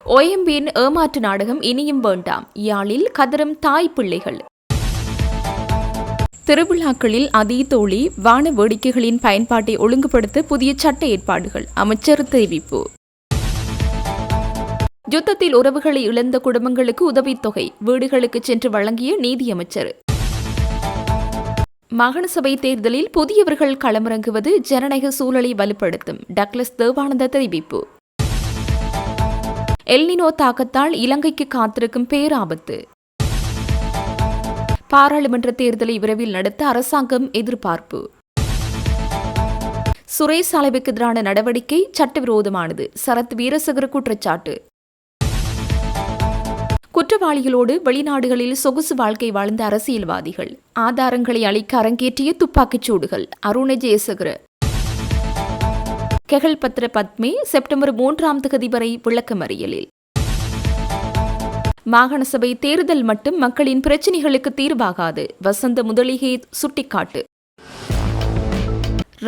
OMBயின் ஏமாற்று நாடகம் இனியும் வேண்டாம். யாழில் கதரும் தாய் பிள்ளைகள். திருவிழாக்களில் அதிதோழி வான வேடிக்கைகளின் பயன்பாட்டை ஒழுங்குபடுத்த புதிய சட்ட ஏற்பாடுகள். அமைச்சர் தெரிவிப்பு. யுத்தத்தில் உறவுகளை இழந்த குடும்பங்களுக்கு உதவித்தொகை வீடுகளுக்கு சென்று வழங்கிய நீதியமைச்சர். மாகாண சபை தேர்தலில் புதியவர்கள் களமிறங்குவது ஜனநாயக சூழலை வலுப்படுத்தும். டக்ளஸ் தேவானந்த தெரிவிப்பு. எல்னினோ தாக்கத்தால் இலங்கைக்கு காத்திருக்கும் பேராபத்து. பாராளுமன்ற தேர்தலை விரைவில் நடத்த அரசாங்கம் எதிர்பார்ப்பு. சுரேஷ் அளவுக்கு எதிரான நடவடிக்கை சட்டவிரோதமானது. சரத் வீரசேகர குற்றச்சாட்டு. குற்றவாளிகளோடு வெளிநாடுகளில் சொகுசு வாழ்க்கை வாழ்ந்த அரசியல்வாதிகள் ஆதாரங்களை அளிக்க அரங்கேற்றிய துப்பாக்கிச் சூடுகள். அருண ஜெயசேகர. கெகல் பத்ர பத்மே செப்டம்பர் 3 வரை விளக்கமறியலில். மாகாண சபை தேர்தல் மட்டும் மக்களின் பிரச்சினைகளுக்கு தீர்வாகாது. வசந்த முதலிகை சுட்டிக்காட்டு.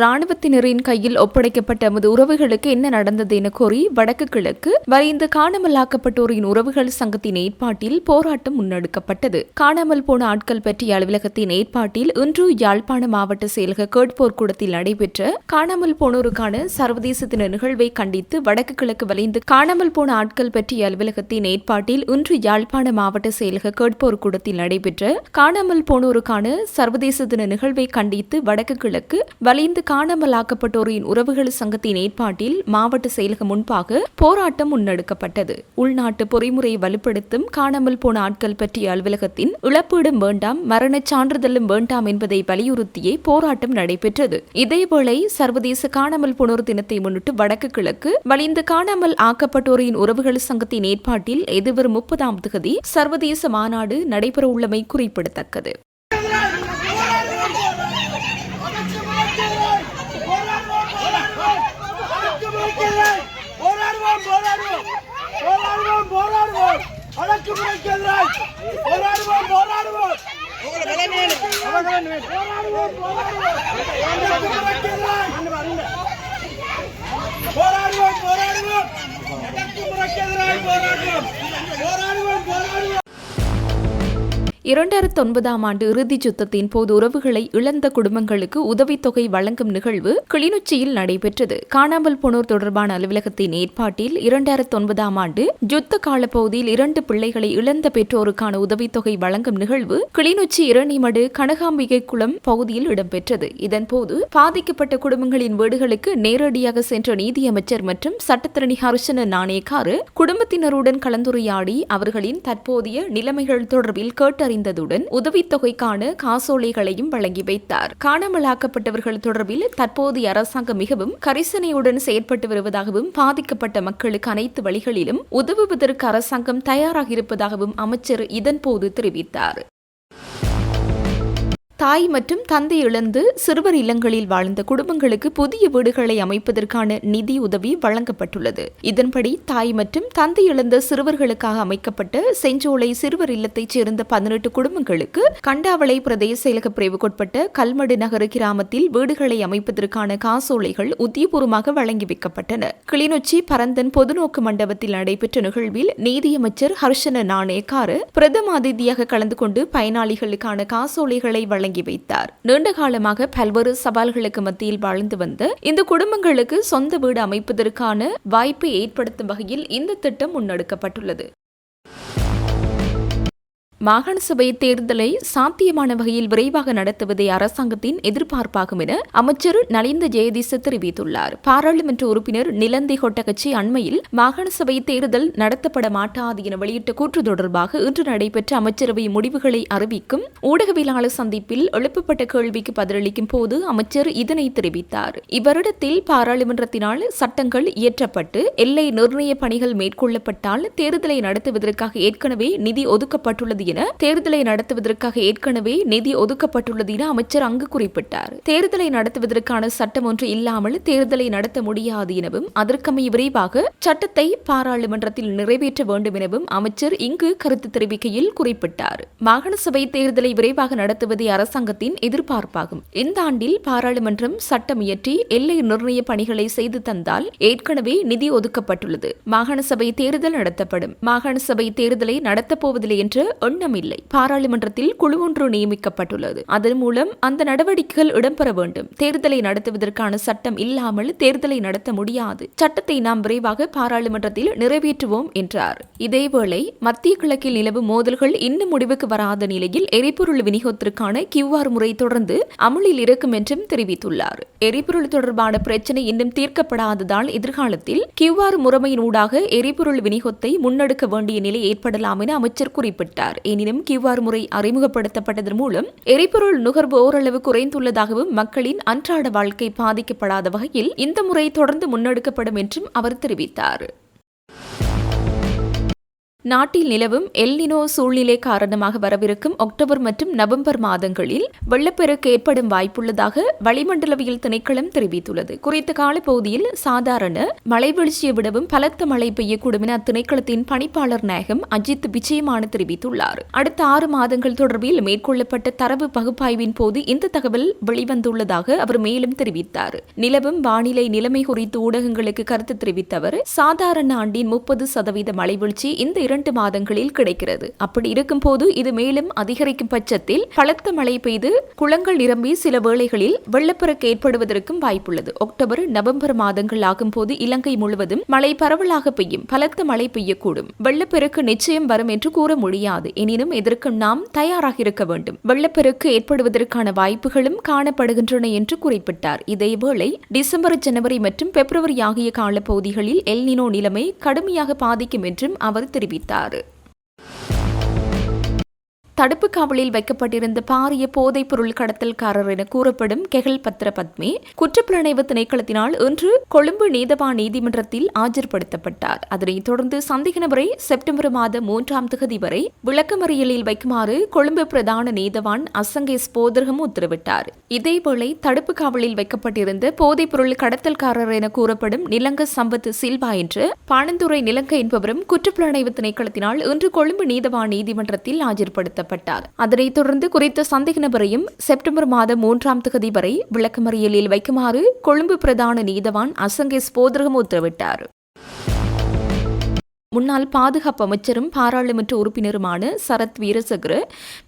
ராணுவத்தினரின் கையில் ஒப்படைக்கப்பட்ட எமது உறவுகளுக்கு என்ன நடந்தது என கோரி வடக்கு கிழக்கு வரைந்து காணாமலாக்கப்பட்டோரின் உறவுகள் சங்கத்தின் ஏற்பாட்டில் போராட்டம் முன்னெடுக்கப்பட்டது. காணாமல் போன ஆட்கள் பற்றிய அலுவலகத்தின் ஏற்பாட்டில் இன்று யாழ்ப்பாண மாவட்ட செயலக கேட்போர் கூடத்தில் நடைபெற்ற காணாமல் போனோருக்கான சர்வதேச தின நிகழ்வை கண்டித்து வடக்கு கிழக்கு வளைந்து காணாமல் போன ஆட்கள் பற்றிய அலுவலகத்தின் ஏற்பாட்டில் இன்று யாழ்ப்பாண மாவட்ட செயலக கேட்போர் கூடத்தில் நடைபெற்ற காணாமல் போனோருக்கான சர்வதேச தின நிகழ்வை கண்டித்து வடக்கு கிழக்கு வளைந்து காணாமலாக்கப்பட்டோரின் உறவுகள் சங்கத்தின் ஏற்பாட்டில் மாவட்ட செயலகம் முன்பாக போராட்டம் முன்னெடுக்கப்பட்டது. உள்நாட்டு பொறிமுறையை வலுப்படுத்தும் காணாமல் போன ஆட்கள் பற்றிய அலுவலகத்தின் இழப்பீடும் வேண்டாம், மரணச் சான்றிதழும் வேண்டாம் என்பதை வலியுறுத்தியே போராட்டம் நடைபெற்றது. இதேவேளை சர்வதேச காணாமல் போனோர் தினத்தை முன்னிட்டு வடக்கு கிழக்கு வலிந்து காணாமல் ஆக்கப்பட்டோரின் உறவுகள் சங்கத்தின் ஏற்பாட்டில் எதிர்வரும் 30 சர்வதேச மாநாடு நடைபெறவுள்ளமை குறிப்பிடத்தக்கது. ஆண்டு இறுதிச் யுத்தத்தின் போது உறவுகளை இழந்த குடும்பங்களுக்கு உதவித்தொகை வழங்கும் நிகழ்வு கிளிநொச்சியில் நடைபெற்றது. காணாமல் போனோர் தொடர்பான அலுவலகத்தின் ஏற்பாட்டில் 2009 ஆண்டு யுத்த கால பகுதியில் 2 பிள்ளைகளை இழந்த பெற்றோருக்கான உதவித்தொகை வழங்கும் நிகழ்வு கிளிநொச்சி இரணிமடு கனகாம்பிகை குளம் பகுதியில் இடம்பெற்றது. இதன்போது பாதிக்கப்பட்ட குடும்பங்களின் வீடுகளுக்கு நேரடியாக சென்ற நீதியமைச்சர் மற்றும் சட்டத்தரணி ஹர்ஷன நாணயக்காரு குடும்பத்தினருடன் கலந்துரையாடி அவர்களின் தற்போதைய நிலைமைகள் தொடர்பில் கேட்டறிந்தார். உதவித்தொகைக்கான காசோலைகளையும் வழங்கி வைத்தார். காணாமலாக்கப்பட்டவர்கள் தொடர்பில் தற்போதைய அரசாங்கம் மிகவும் கரிசனையுடன் செயற்பட்டு வருவதாகவும் பாதிக்கப்பட்ட மக்களுக்கு அனைத்து வழிகளிலும் உதவுவதற்கு அரசாங்கம் தயாராக இருப்பதாகவும் அமைச்சர் இதன்போது தெரிவித்தார். தாய் மற்றும் தந்தை இழந்து சிறுவர் இல்லங்களில் வாழ்ந்த குடும்பங்களுக்கு புதிய வீடுகளை அமைப்பதற்கான நிதி உதவி வழங்கப்பட்டுள்ளது. இதன்படி தாய் மற்றும் தந்தை இழந்த சிறுவர்களுக்காக அமைக்கப்பட்ட செஞ்சோலை சிறுவர் இல்லத்தைச் சேர்ந்த 18 குடும்பங்களுக்கு கண்டாவளை பிரதேச செயலக பிரிவுக்குட்பட்ட கல்மடு நகர கிராமத்தில் வீடுகளை அமைப்பதற்கான காசோலைகள் உத்தியபூர்வமாக வழங்கி வைக்கப்பட்டன. கிளிநொச்சி பரந்தன் பொதுநோக்கு மண்டபத்தில் நடைபெற்ற நிகழ்வில் நீதியமைச்சர் ஹர்ஷன நாணயக்காரு பிரதம அதிதியாக கலந்து கொண்டு பயனாளிகளுக்கான காசோலைகளை வழங்கி வைத்தார். நீண்ட காலமாக பல்வேறு சவால்களுக்கு மத்தியில் வாழ்ந்து வந்த இந்த குடும்பங்களுக்கு சொந்த வீடு அமைப்பதற்கான வாய்ப்பை ஏற்படுத்தும் வகையில் இந்த திட்டம் முன்னெடுக்கப்பட்டுள்ளது. மாகாண சபை தேர்தலை சாத்தியமான வகையில் விரைவாக நடத்துவதே அரசாங்கத்தின் எதிர்பார்ப்பாகும் என அமைச்சர் நலிந்த ஜெயதிச தெரிவித்துள்ளார். பாராளுமன்ற உறுப்பினர் நிலந்தை கொட்டகச்சி அண்மையில் மாகாண சபை தேர்தல் நடத்தப்பட மாட்டாது என வெளியிட்ட கூற்று தொடர்பாக இன்று நடைபெற்ற அமைச்சரவை முடிவுகளை அறிவிக்கும் ஊடகவியலாளர் சந்திப்பில் எழுப்பப்பட்ட கேள்விக்கு பதிலளிக்கும் போது அமைச்சர் இதனை தெரிவித்தார். இவ்வருடத்தில் பாராளுமன்றத்தினால் சட்டங்கள் இயற்றப்பட்டு எல்லை நிர்ணய பணிகள் மேற்கொள்ளப்பட்டால் தேர்தலை நடத்துவதற்காக ஏற்கனவே நிதி ஒதுக்கப்பட்டுள்ளது என தேர்தலை நடத்துவதற்காக ஏற்கனவே நிதி ஒதுக்கப்பட்டுள்ளது என அமைச்சர் அங்கு குறிப்பிட்டார். தேர்தலை நடத்துவதற்கான சட்டம் ஒன்று இல்லாமல் தேர்தலை நடத்த முடியாது எனவும் அதற்கமைய விரைவாக சட்டத்தை பாராளுமன்றத்தில் நிறைவேற்ற வேண்டும் எனவும் அமைச்சர் இங்கு கருத்து தெரிவிக்கையில் குறிப்பிட்டார். மாகாண சபை தேர்தலை விரைவாக நடத்துவதே அரசாங்கத்தின் எதிர்பார்ப்பாகும். இந்த ஆண்டில் பாராளுமன்றம் சட்டம் இயற்றி எல்லை நிர்ணய பணிகளை செய்து தந்தால் ஏற்கனவே நிதி ஒதுக்கப்பட்டுள்ளது. மாகாண சபை தேர்தல் நடத்தப்படும். மாகாண சபை தேர்தலை நடத்தப்போவதில்லை என்ற எண்ணமில்லை. பாராளுமன்றத்தில் குழு ஒன்று நியமிக்கப்பட்டுள்ளது. அதன் மூலம் அந்த நடவடிக்கைகள் இடம்பெற வேண்டும். தேர்தலை நடத்துவதற்கான சட்டம் இல்லாமல் தேர்தலை நடத்த முடியாது. சட்டத்தை நாம் விரைவாக பாராளுமன்றத்தில் நிறைவேற்றுவோம் என்றார். இதேவேளை மத்திய கிழக்கில் நிலவும் மோதல்கள் இன்னும் முடிவுக்கு வராத நிலையில் எரிபொருள் விநியோகத்திற்கான QR முறை தொடர்ந்து அமலில் இருக்கும் என்றும் தெரிவித்துள்ளார். எரிபொருள் தொடர்பான பிரச்சினை இன்னும் தீர்க்கப்படாததால் எதிர்காலத்தில் QR முறைமையின் ஊடாக எரிபொருள் விநியோகத்தை முன்னெடுக்க வேண்டிய நிலை ஏற்படலாம் என அமைச்சர் குறிப்பிட்டார். எனினும் QR முறை அறிமுகப்படுத்தப்பட்டதன் மூலம் எரிபொருள் நுகர்வு ஓரளவு குறைந்துள்ளதாகவும் மக்களின் அன்றாட வாழ்க்கை பாதிக்கப்படாத வகையில் இந்த முறை தொடர்ந்து முன்னெடுக்கப்படும் என்றும் அவர் தெரிவித்தார். நாட்டில் நிலவும் எல்னினோ சூழ்நிலை காரணமாக வரவிருக்கும் அக்டோபர் மற்றும் நவம்பர் மாதங்களில் வெள்ளப்பெருக்கு ஏற்படும் வாய்ப்புள்ளதாக வளிமண்டலவியல் திணைக்களம் தெரிவித்துள்ளது. குறித்த காலப்பகுதியில் சாதாரண மழை வீழ்ச்சியை விடவும் பலத்த மழை பெய்யக்கூடும் என அத்திணைக்களத்தின் பணிப்பாளர் நாயகம் அஜித் விஜயமான தெரிவித்துள்ளார். அடுத்த 6 மாதங்கள் தொடர்பில் மேற்கொள்ளப்பட்ட தரவு பகுப்பாய்வின் போது இந்த தகவல் வெளிவந்துள்ளதாக அவர் மேலும் தெரிவித்தார். நிலவும் வானிலை நிலைமை குறித்து ஊடகங்களுக்கு கருத்து தெரிவித்த அவர் சாதாரண ஆண்டின் 30% மழை வீழ்ச்சி இந்த 2 மாதங்களில் கிடைக்கிறது. அப்படி இருக்கும் போது இது மேலும் அதிகரிக்கும் பட்சத்தில் பலத்த மழை பெய்து குளங்கள் நிரம்பி சில வேளைகளில் வெள்ளப்பெருக்கு ஏற்படுவதற்கும் வாய்ப்புள்ளது. அக்டோபர் நவம்பர் மாதங்கள் ஆகும் போது இலங்கை முழுவதும் மழை பரவலாக பெய்யும். பலத்த மழை பெய்யக்கூடும். வெள்ளப்பெருக்கு நிச்சயம் வரும் என்று கூற முடியாது. எனினும் இதற்கு நாம் தயாராக இருக்க வேண்டும். வெள்ளப்பெருக்கு ஏற்படுவதற்கான வாய்ப்புகளும் காணப்படுகின்றன என்று குறிப்பிட்டார். இதேவேளை டிசம்பர், ஜனவரி மற்றும் பிப்ரவரி ஆகிய காலப்பகுதிகளில் எல்னினோ நிலைமை கடுமையாக பாதிக்கும் என்றும் அவர் தெரிவித்தார். தடுப்பு காவலில் வைக்கப்பட்டிருந்த பாரிய போதைப் பொருள் கடத்தல்காரர் என கூறப்படும் கெஹல் பத்ர பத்மே குற்றப்புலனாய்வு திணைக்களத்தினால் இன்று கொழும்பு நீதவான் நீதிமன்றத்தில் ஆஜர்படுத்தப்பட்டார். அதனைத் தொடர்ந்து சந்தேக நபரை செப்டம்பர் மாதம் 3ஆம் தேதி வரை விளக்கமறியலில் வைக்குமாறு கொழும்பு பிரதான நீதவான் அசங்கே ஸ்போதரகம் உத்தரவிட்டார். இதேவேளை தடுப்பு காவலில் வைக்கப்பட்டிருந்த போதைப் பொருள் கடத்தல்காரர் என கூறப்படும் நிலங்க சம்பத் சில்வா என்று பாணந்துறை நிலங்க என்பவரும் குற்றப்புலனாய்வு திணைக்களத்தினால் இன்று கொழும்பு நீதவான் நீதிமன்றத்தில் ஆஜர்படுத்த அதனைத் தொடர்ந்து குறித்த சந்தேக நபரையும் செப்டம்பர் மாதம் 3ஆம் தேதி வரை விளக்கமறியலில் வைக்குமாறு கொழும்பு பிரதான நீதவான் அசங்கே ஸ்போதரகம் உத்தரவிட்டார். முன்னாள் பாதுகாப்பு அமைச்சரும் பாராளுமன்ற உறுப்பினருமான சரத் வீரசேகர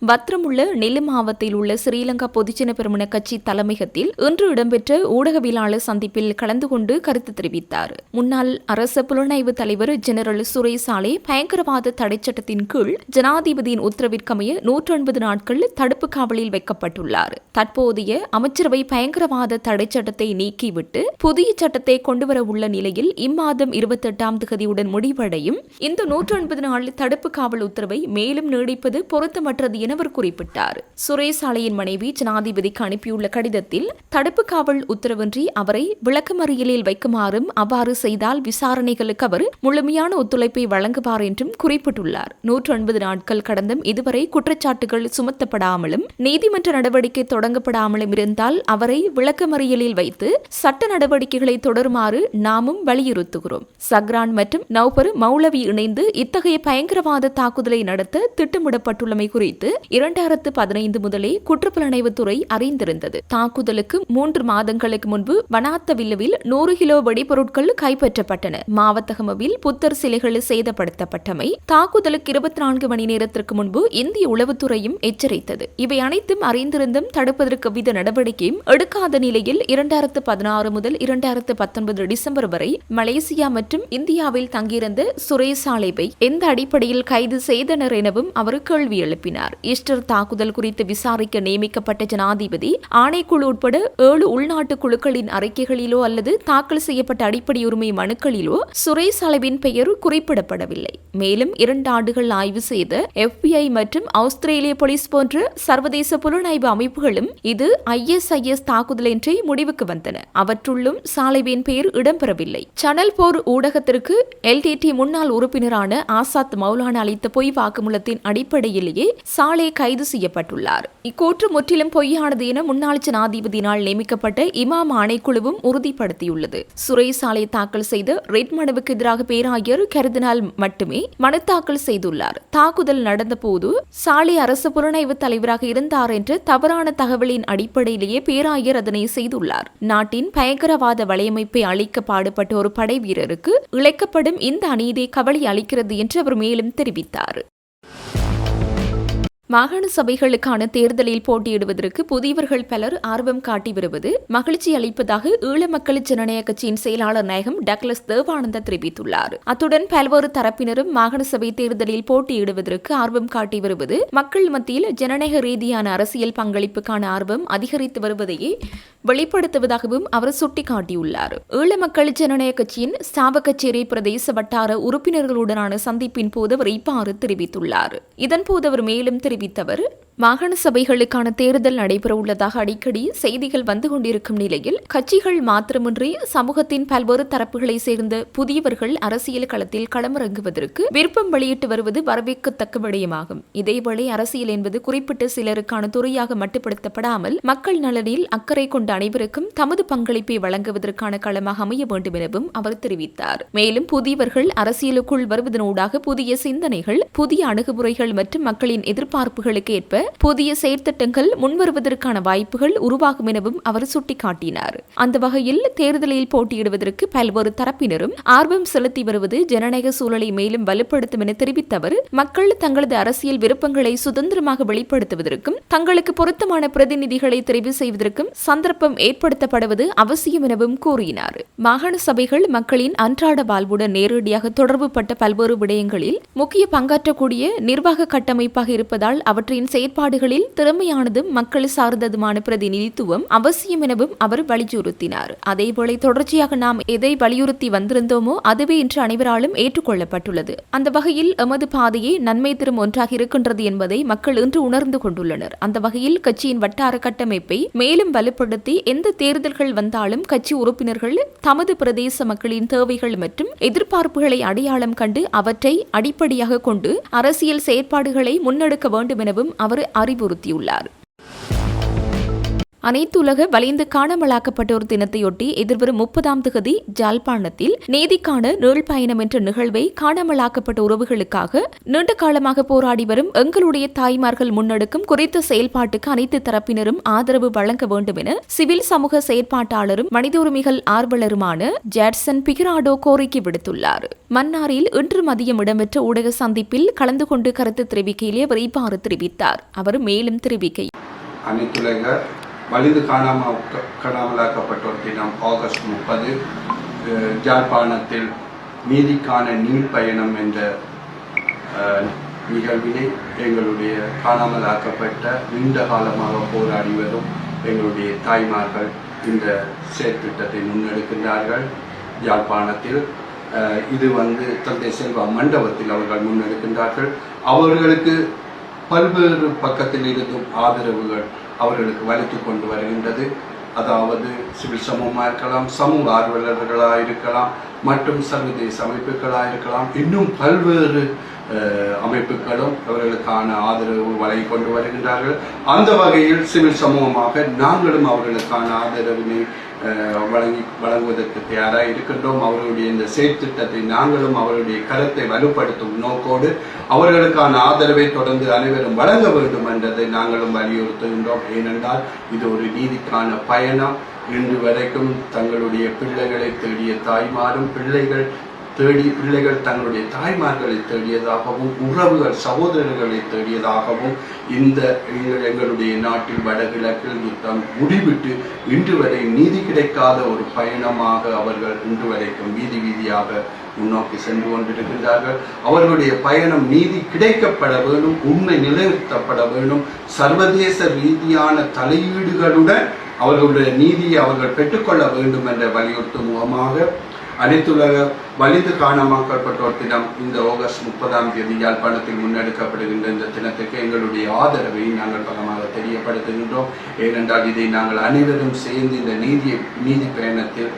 பத்ரமுள்ள நெல்லு மாவட்டத்தில் உள்ள ஸ்ரீலங்கா பொதுஜன பெரமுன கட்சி தலைமையகத்தில் இன்று இடம்பெற்ற ஊடகவியலாளர் சந்திப்பில் கலந்து கொண்டு கருத்து தெரிவித்தார். முன்னாள் அரச புலனாய்வு தலைவர் ஜெனரல் சுரேசாலே பயங்கரவாத தடைச்சட்டத்தின் கீழ் ஜனாதிபதியின் உத்தரவிற்கமைய 109 நாட்கள் தடுப்பு காவலில் வைக்கப்பட்டுள்ளார். தற்போதைய அமைச்சரவை பயங்கரவாத தடைச்சட்டத்தை நீக்கிவிட்டு புதிய சட்டத்தை கொண்டுவர உள்ள நிலையில் இம்மாதம் 28ஆம் தேதியுடன் முடிவடையும் இந்த 109 நாள் தடுப்பு காவல் உத்தரவை மேலும் நீடிப்பது பொருத்தமற்றது என அவர் குறிப்பிட்டார். சுரேசாலையின் மனைவி ஜனாதிபதிக்கு அனுப்பியுள்ள கடிதத்தில் தடுப்பு காவல் உத்தரவின்றி அவரை விளக்கமறியலில் வைக்குமாறும் அவ்வாறு செய்தால் விசாரணைகளுக்கு அவர் முழுமையான ஒத்துழைப்பை வழங்குவார் என்றும் குறிப்பிட்டுள்ளார். 109 நாட்கள் கடந்தும் இதுவரை குற்றச்சாட்டுகள் சுமத்தப்படாமலும் நீதிமன்ற நடவடிக்கை தொடங்கப்படாமலும் இருந்தால் அவரை விளக்கமறியலில் வைத்து சட்ட நடவடிக்கைகளை தொடருமாறு நாமும் வலியுறுத்துகிறோம். சக்ரான் மற்றும் நௌபர் மௌலவி இணைந்து இத்தகைய பயங்கரவாத தாக்குதலை நடத்த திட்டமிடப்பட்டுள்ளமை குறித்து 2015 முதலே குற்றப்புலனாய்வுத்துறை அறிந்திருந்தது. தாக்குதலுக்கு 3 மாதங்களுக்கு முன்பு வனாத்தவில்லுவில் 100 கிலோ வெடிபொருட்கள் கைப்பற்றப்பட்டன. மாவத்தகமவில் புத்தர் சிலைகள் சேதப்படுத்தப்பட்டமை தாக்குதலுக்கு 24 மணி நேரத்திற்கு முன்பு இந்திய உளவுத்துறையும் எச்சரித்தது. இவை அனைத்தும் அறிந்திருந்தும் தடுப்பதற்கு வித நடவடிக்கையும் எடுக்காத நிலையில் 2016 முதல் 2019 டிசம்பர் வரை மலேசியா மற்றும் இந்தியாவில் தங்கியிருந்த சுரேசாலேவை எந்த அடிப்படையில் கைது செய்தனர் எனவும் அவர் கேள்வி எழுப்பினார். ஈஸ்டர் தாக்குதல் குறித்து விசாரிக்க நியமிக்கப்பட்ட ஜனாதிபதி ஆணைக்குழு உட்பட 7 உள்நாட்டு குழுக்களின் அறிக்கைகளிலோ அல்லது தாக்கல் செய்யப்பட்ட அடிப்படை உரிமை மனுக்களிலோ சுரேசாலேவின் பெயர் குறிப்பிடப்படவில்லை. மேலும் 2 ஆண்டுகள் ஆய்வு செய்த FBI மற்றும் ஆஸ்திரேலிய போலீஸ் போன்ற சர்வதேச புலனாய்வு அமைப்புகளும் இது ISIS தாக்குதல் என்றே முடிவுக்கு வந்தன. அவற்றுள்ளும் சாலேவின் பெயர் இடம்பெறவில்லை. சனல் போர் ஊடகத்திற்கு LTT முன்னாள் முன்னாள் உறுப்பினரான ஆசாத் மௌலானா அளித்த பொய் வாக்குமூலத்தின் அடிப்படையிலேயே சாலே கைது செய்யப்பட்டுள்ளார். இக்கூற்று முற்றிலும் பொய்யானது என முன்னாள் ஜனாதிபதியினால் நியமிக்கப்பட்ட இமாம் ஆணைக்குழுவும் உறுதிப்படுத்தியுள்ளது. சுரேஷ் சாலே தாக்கல் செய்த ரெட் மனுவுக்கு எதிராக பேராயர் கருதினால் மட்டுமே மனு தாக்கல் செய்துள்ளார். தாக்குதல் நடந்தபோது சாலே அரசு புலனாய்வு தலைவராக இருந்தார் என்ற தவறான தகவலின் அடிப்படையிலேயே பேராயர் அதனை செய்துள்ளார். நாட்டின் பயங்கரவாத வலையமைப்பை அளிக்க பாடுபட்ட ஒரு படை வீரருக்கு இழைக்கப்படும் இந்த அநீதி கவலை அளிக்கிறது என்று அவர் மேலும் தெரிவித்தார். மாகாண சபைகளுக்கான தேர்தலில் போட்டியிடுவதற்கு புதியவர்கள் பலர் ஆர்வம் காட்டி வருவது மகிழ்ச்சி அளிப்பதாக ஈழ மக்கள் ஜனநாயக கட்சியின் செயலாளர் நாயகம் டக்ளஸ் தேவானந்தா தெரிவித்துள்ளார். அத்துடன் பல்வேறு தரப்பினரும் மாகாண சபை தேர்தலில் போட்டியிடுவதற்கு ஆர்வம் காட்டி வருவது மக்கள் மத்தியில் ஜனநாயக ரீதியான அரசியல் பங்களிப்புக்கான ஆர்வம் அதிகரித்து வருவதையே வெளிப்படுத்துவதாகவும் அவர் சுட்டிக்காட்டியுள்ளார். ஈழ மக்கள் ஜனநாயக கட்சியின் சாவகச்சேரி பிரதேச வட்டார உறுப்பினர்களுடனான சந்திப்பின் போது அவர் இவ்வாறு தெரிவித்துள்ளார். இதன்போது அவர் மேலும் தெரிவித்தவர், மாகாண சபைகளுக்கான தேர்தல் நடைபெறவுள்ளதாக அடிக்கடி செய்திகள் வந்து கொண்டிருக்கும் நிலையில் கட்சிகள் மாத்திரமின்றி சமூகத்தின் பல்வேறு தரப்புகளை சேர்ந்த புதியவர்கள் அரசியல் களத்தில் களமிறங்குவதற்கு விருப்பம் வெளியிட்டு வருவது வரவேற்கத்தக்க விடயமாகும். இதேவேளை அரசியல் என்பது குறிப்பிட்ட சிலருக்கான துறையாக மட்டுப்படுத்தப்படாமல் மக்கள் நலனில் அக்கறை கொண்ட அனைவருக்கும் தமது பங்களிப்பை வழங்குவதற்கான களமாக அமைய வேண்டும் எனவும் அவர் தெரிவித்தார். மேலும் புதியவர்கள் அரசியலுக்குள் வருவதனூடாக புதிய சிந்தனைகள், புதிய அணுகுமுறைகள் மற்றும் மக்களின் எதிர்பார்ப்புகளுக்கு ஏற்ப புதிய செயற்திட்டங்கள் முன்வருவதற்கான வாய்ப்புகள் உருவாகும் எனவும் அவர் சுட்டிக்காட்டினார். அந்த வகையில் தேர்தலில் போட்டியிடுவதற்கு பல்வேறு தரப்பினரும் ஆர்வம் செலுத்தி வருவது ஜனநாயக சூழலை மேலும் வலுப்படுத்தும் என தெரிவித்த அவர், மக்கள் தங்களது அரசியல் விருப்பங்களை சுதந்திரமாக வெளிப்படுத்துவதற்கும் தங்களுக்கு பொருத்தமான பிரதிநிதிகளை தெரிவு செய்வதற்கும் சந்தர்ப்பம் ஏற்படுத்தப்படுவது அவசியம் எனவும் கூறினார். மாகாண சபைகள் மக்களின் அன்றாட வாழ்வுடன் நேரடியாக தொடர்புபட்ட பல்வேறு விடயங்களில் முக்கிய பங்காற்றக்கூடிய நிர்வாக கட்டமைப்பாக இருப்பதால் அவற்றின் செயற்பாடுகளில் திறமையானதும் மக்கள் சார்ந்ததுமான பிரதிநிதித்துவம் அவசியம் எனவும் அவர் வலியுறுத்தினார். அதேபோல தொடர்ச்சியாக நாம் எதை வலியுறுத்தி வந்திருந்தோமோ அதுவே இன்று அனைவராலும் ஏற்றுக்கொள்ளப்பட்டுள்ளது. அந்த வகையில் எமது பாதையே நன்மை தரும் ஒன்றாக இருக்கின்றது என்பதை மக்கள் இன்று உணர்ந்து கொண்டுள்ளனர். அந்த வகையில் கட்சியின் வட்டார கட்டமைப்பை மேலும் வலுப்படுத்தி எந்த தேர்தல்கள் வந்தாலும் கட்சி உறுப்பினர்கள் தமது பிரதேச மக்களின் தேவைகள் மற்றும் எதிர்பார்ப்புகளை அடையாளம் கண்டு அவற்றை அடிப்படையாக கொண்டு அரசியல் செயற்பாடுகளை முன்னெடுக்க வேண்டும் எனவும் அவர் அறிவுறுத்தியுள்ளார். அனைத்துலக வலிந்து காணாமலாக்கப்பட்டோர் தினத்தையொட்டி எதிர்வரும் 30ஆம் தேதி ஜாழ்ப்பாணத்தில் நீதிக்கான நீள் பயணம் என்ற நிகழ்வை காணாமலாக்கப்பட்ட உறவுகளுக்காக நீண்ட காலமாக போராடி வரும் எங்களுடைய தாய்மார்கள் முன்னெடுக்கும் குறித்த செயல்பாட்டுக்கு அனைத்து தரப்பினரும் ஆதரவு வழங்க வேண்டும் என சிவில் சமூக செயற்பாட்டாளரும் மனித உரிமைகள் ஆர்வலருமான ஜாட்சன் பிகராடோ கோரிக்கை விடுத்துள்ளார். மன்னாரில் இன்று மதியம் இடம்பெற்ற ஊடக சந்திப்பில் கலந்து கொண்டு கருத்து தெரிவிக்கையிலே அவர் இவ்வாறு தெரிவித்தார். அவர் மேலும் தெரிவிக்கையில், வலிந்து காணாமலாக்கப்பட்டோர் தினம் ஆகஸ்ட் 30 ஜாழ்ப்பாணத்தில் நீதிக்கான நீள் பயணம் என்ற நிகழ்வினை எங்களுடைய காணாமலாக்கப்பட்ட நீண்ட காலமாக போராடி வரும் எங்களுடைய தாய்மார்கள் இந்த செயற்திட்டத்தை முன்னெடுக்கின்றார்கள். யாழ்ப்பாணத்தில் இது தந்தை செல்வா மண்டபத்தில் அவர்கள் முன்னெடுக்கின்றார்கள். அவர்களுக்கு பல்வேறு பக்கத்தில் இருந்தும் ஆதரவுகள் அவர்களுக்கு வலித்து கொண்டு வருகின்றது. அதாவது சிவில் சமூகமாக இருக்கலாம், சமூக ஆர்வலர்களாக இருக்கலாம், மற்றும் சர்வதேச அமைப்புகளாக இருக்கலாம், இன்னும் பல்வேறு அமைப்புகளும் அவர்களுக்கான ஆதரவு வழங்கி கொண்டு வருகின்றார்கள். அந்த வகையில் சிவில் சமூகமாக நாங்களும் அவர்களுக்கான ஆதரவினை வழங்குவதற்கு தயாராக இருக்கின்றோம். அவர்களுடைய இந்த செயற்திட்டத்தை நாங்களும் அவருடைய கருத்தை வலுப்படுத்தும் நோக்கோடு அவர்களுக்கான ஆதரவை தொடர்ந்து அனைவரும் வழங்க வேண்டும் என்றதை நாங்களும் வலியுறுத்துகின்றோம். ஏனென்றால் இது ஒரு நீதிக்கான பயணம். இன்று வரைக்கும் தங்களுடைய பிள்ளைகளை தேடிய தாய்மாரும் பிள்ளைகள் தங்களுடைய தாய்மார்களை தேடியதாகவும் உறவுகள் சகோதரர்களை தேடியதாகவும் இந்த எங்களுடைய நாட்டில் வடகிழக்கில் யுத்தம் முடிவிட்டு இன்று வரை நீதி கிடைக்காத ஒரு பயணமாக அவர்கள் இன்று வரைக்கும் வீதியாக முன்னோக்கி சென்று கொண்டிருக்கின்றார்கள். அவர்களுடைய பயணம் நீதி கிடைக்கப்பட வேண்டும், உண்மை நிலைநிறுத்தப்பட வேண்டும், சர்வதேச ரீதியான தலையீடுகளுடன் அவர்களுடைய நீதியை அவர்கள் பெற்றுக்கொள்ள வேண்டும் என்ற வலியுறுத்தும் முகமாக அனைத்துலக வலிந்து காணாமலாக்கப்பட்டோர் தினம் இந்த ஆகஸ்ட் 30ஆம் தேதி யாழ்ப்பாணத்தில் முன்னெடுக்கப்படுகின்ற இந்த தினத்துக்கு எங்களுடைய ஆதரவை நாங்கள் பலமாக தெரியப்படுத்துகின்றோம். ஏனென்றால் இதை நாங்கள் அனைவரும் சேர்ந்து இந்த நீதி பயணத்தில்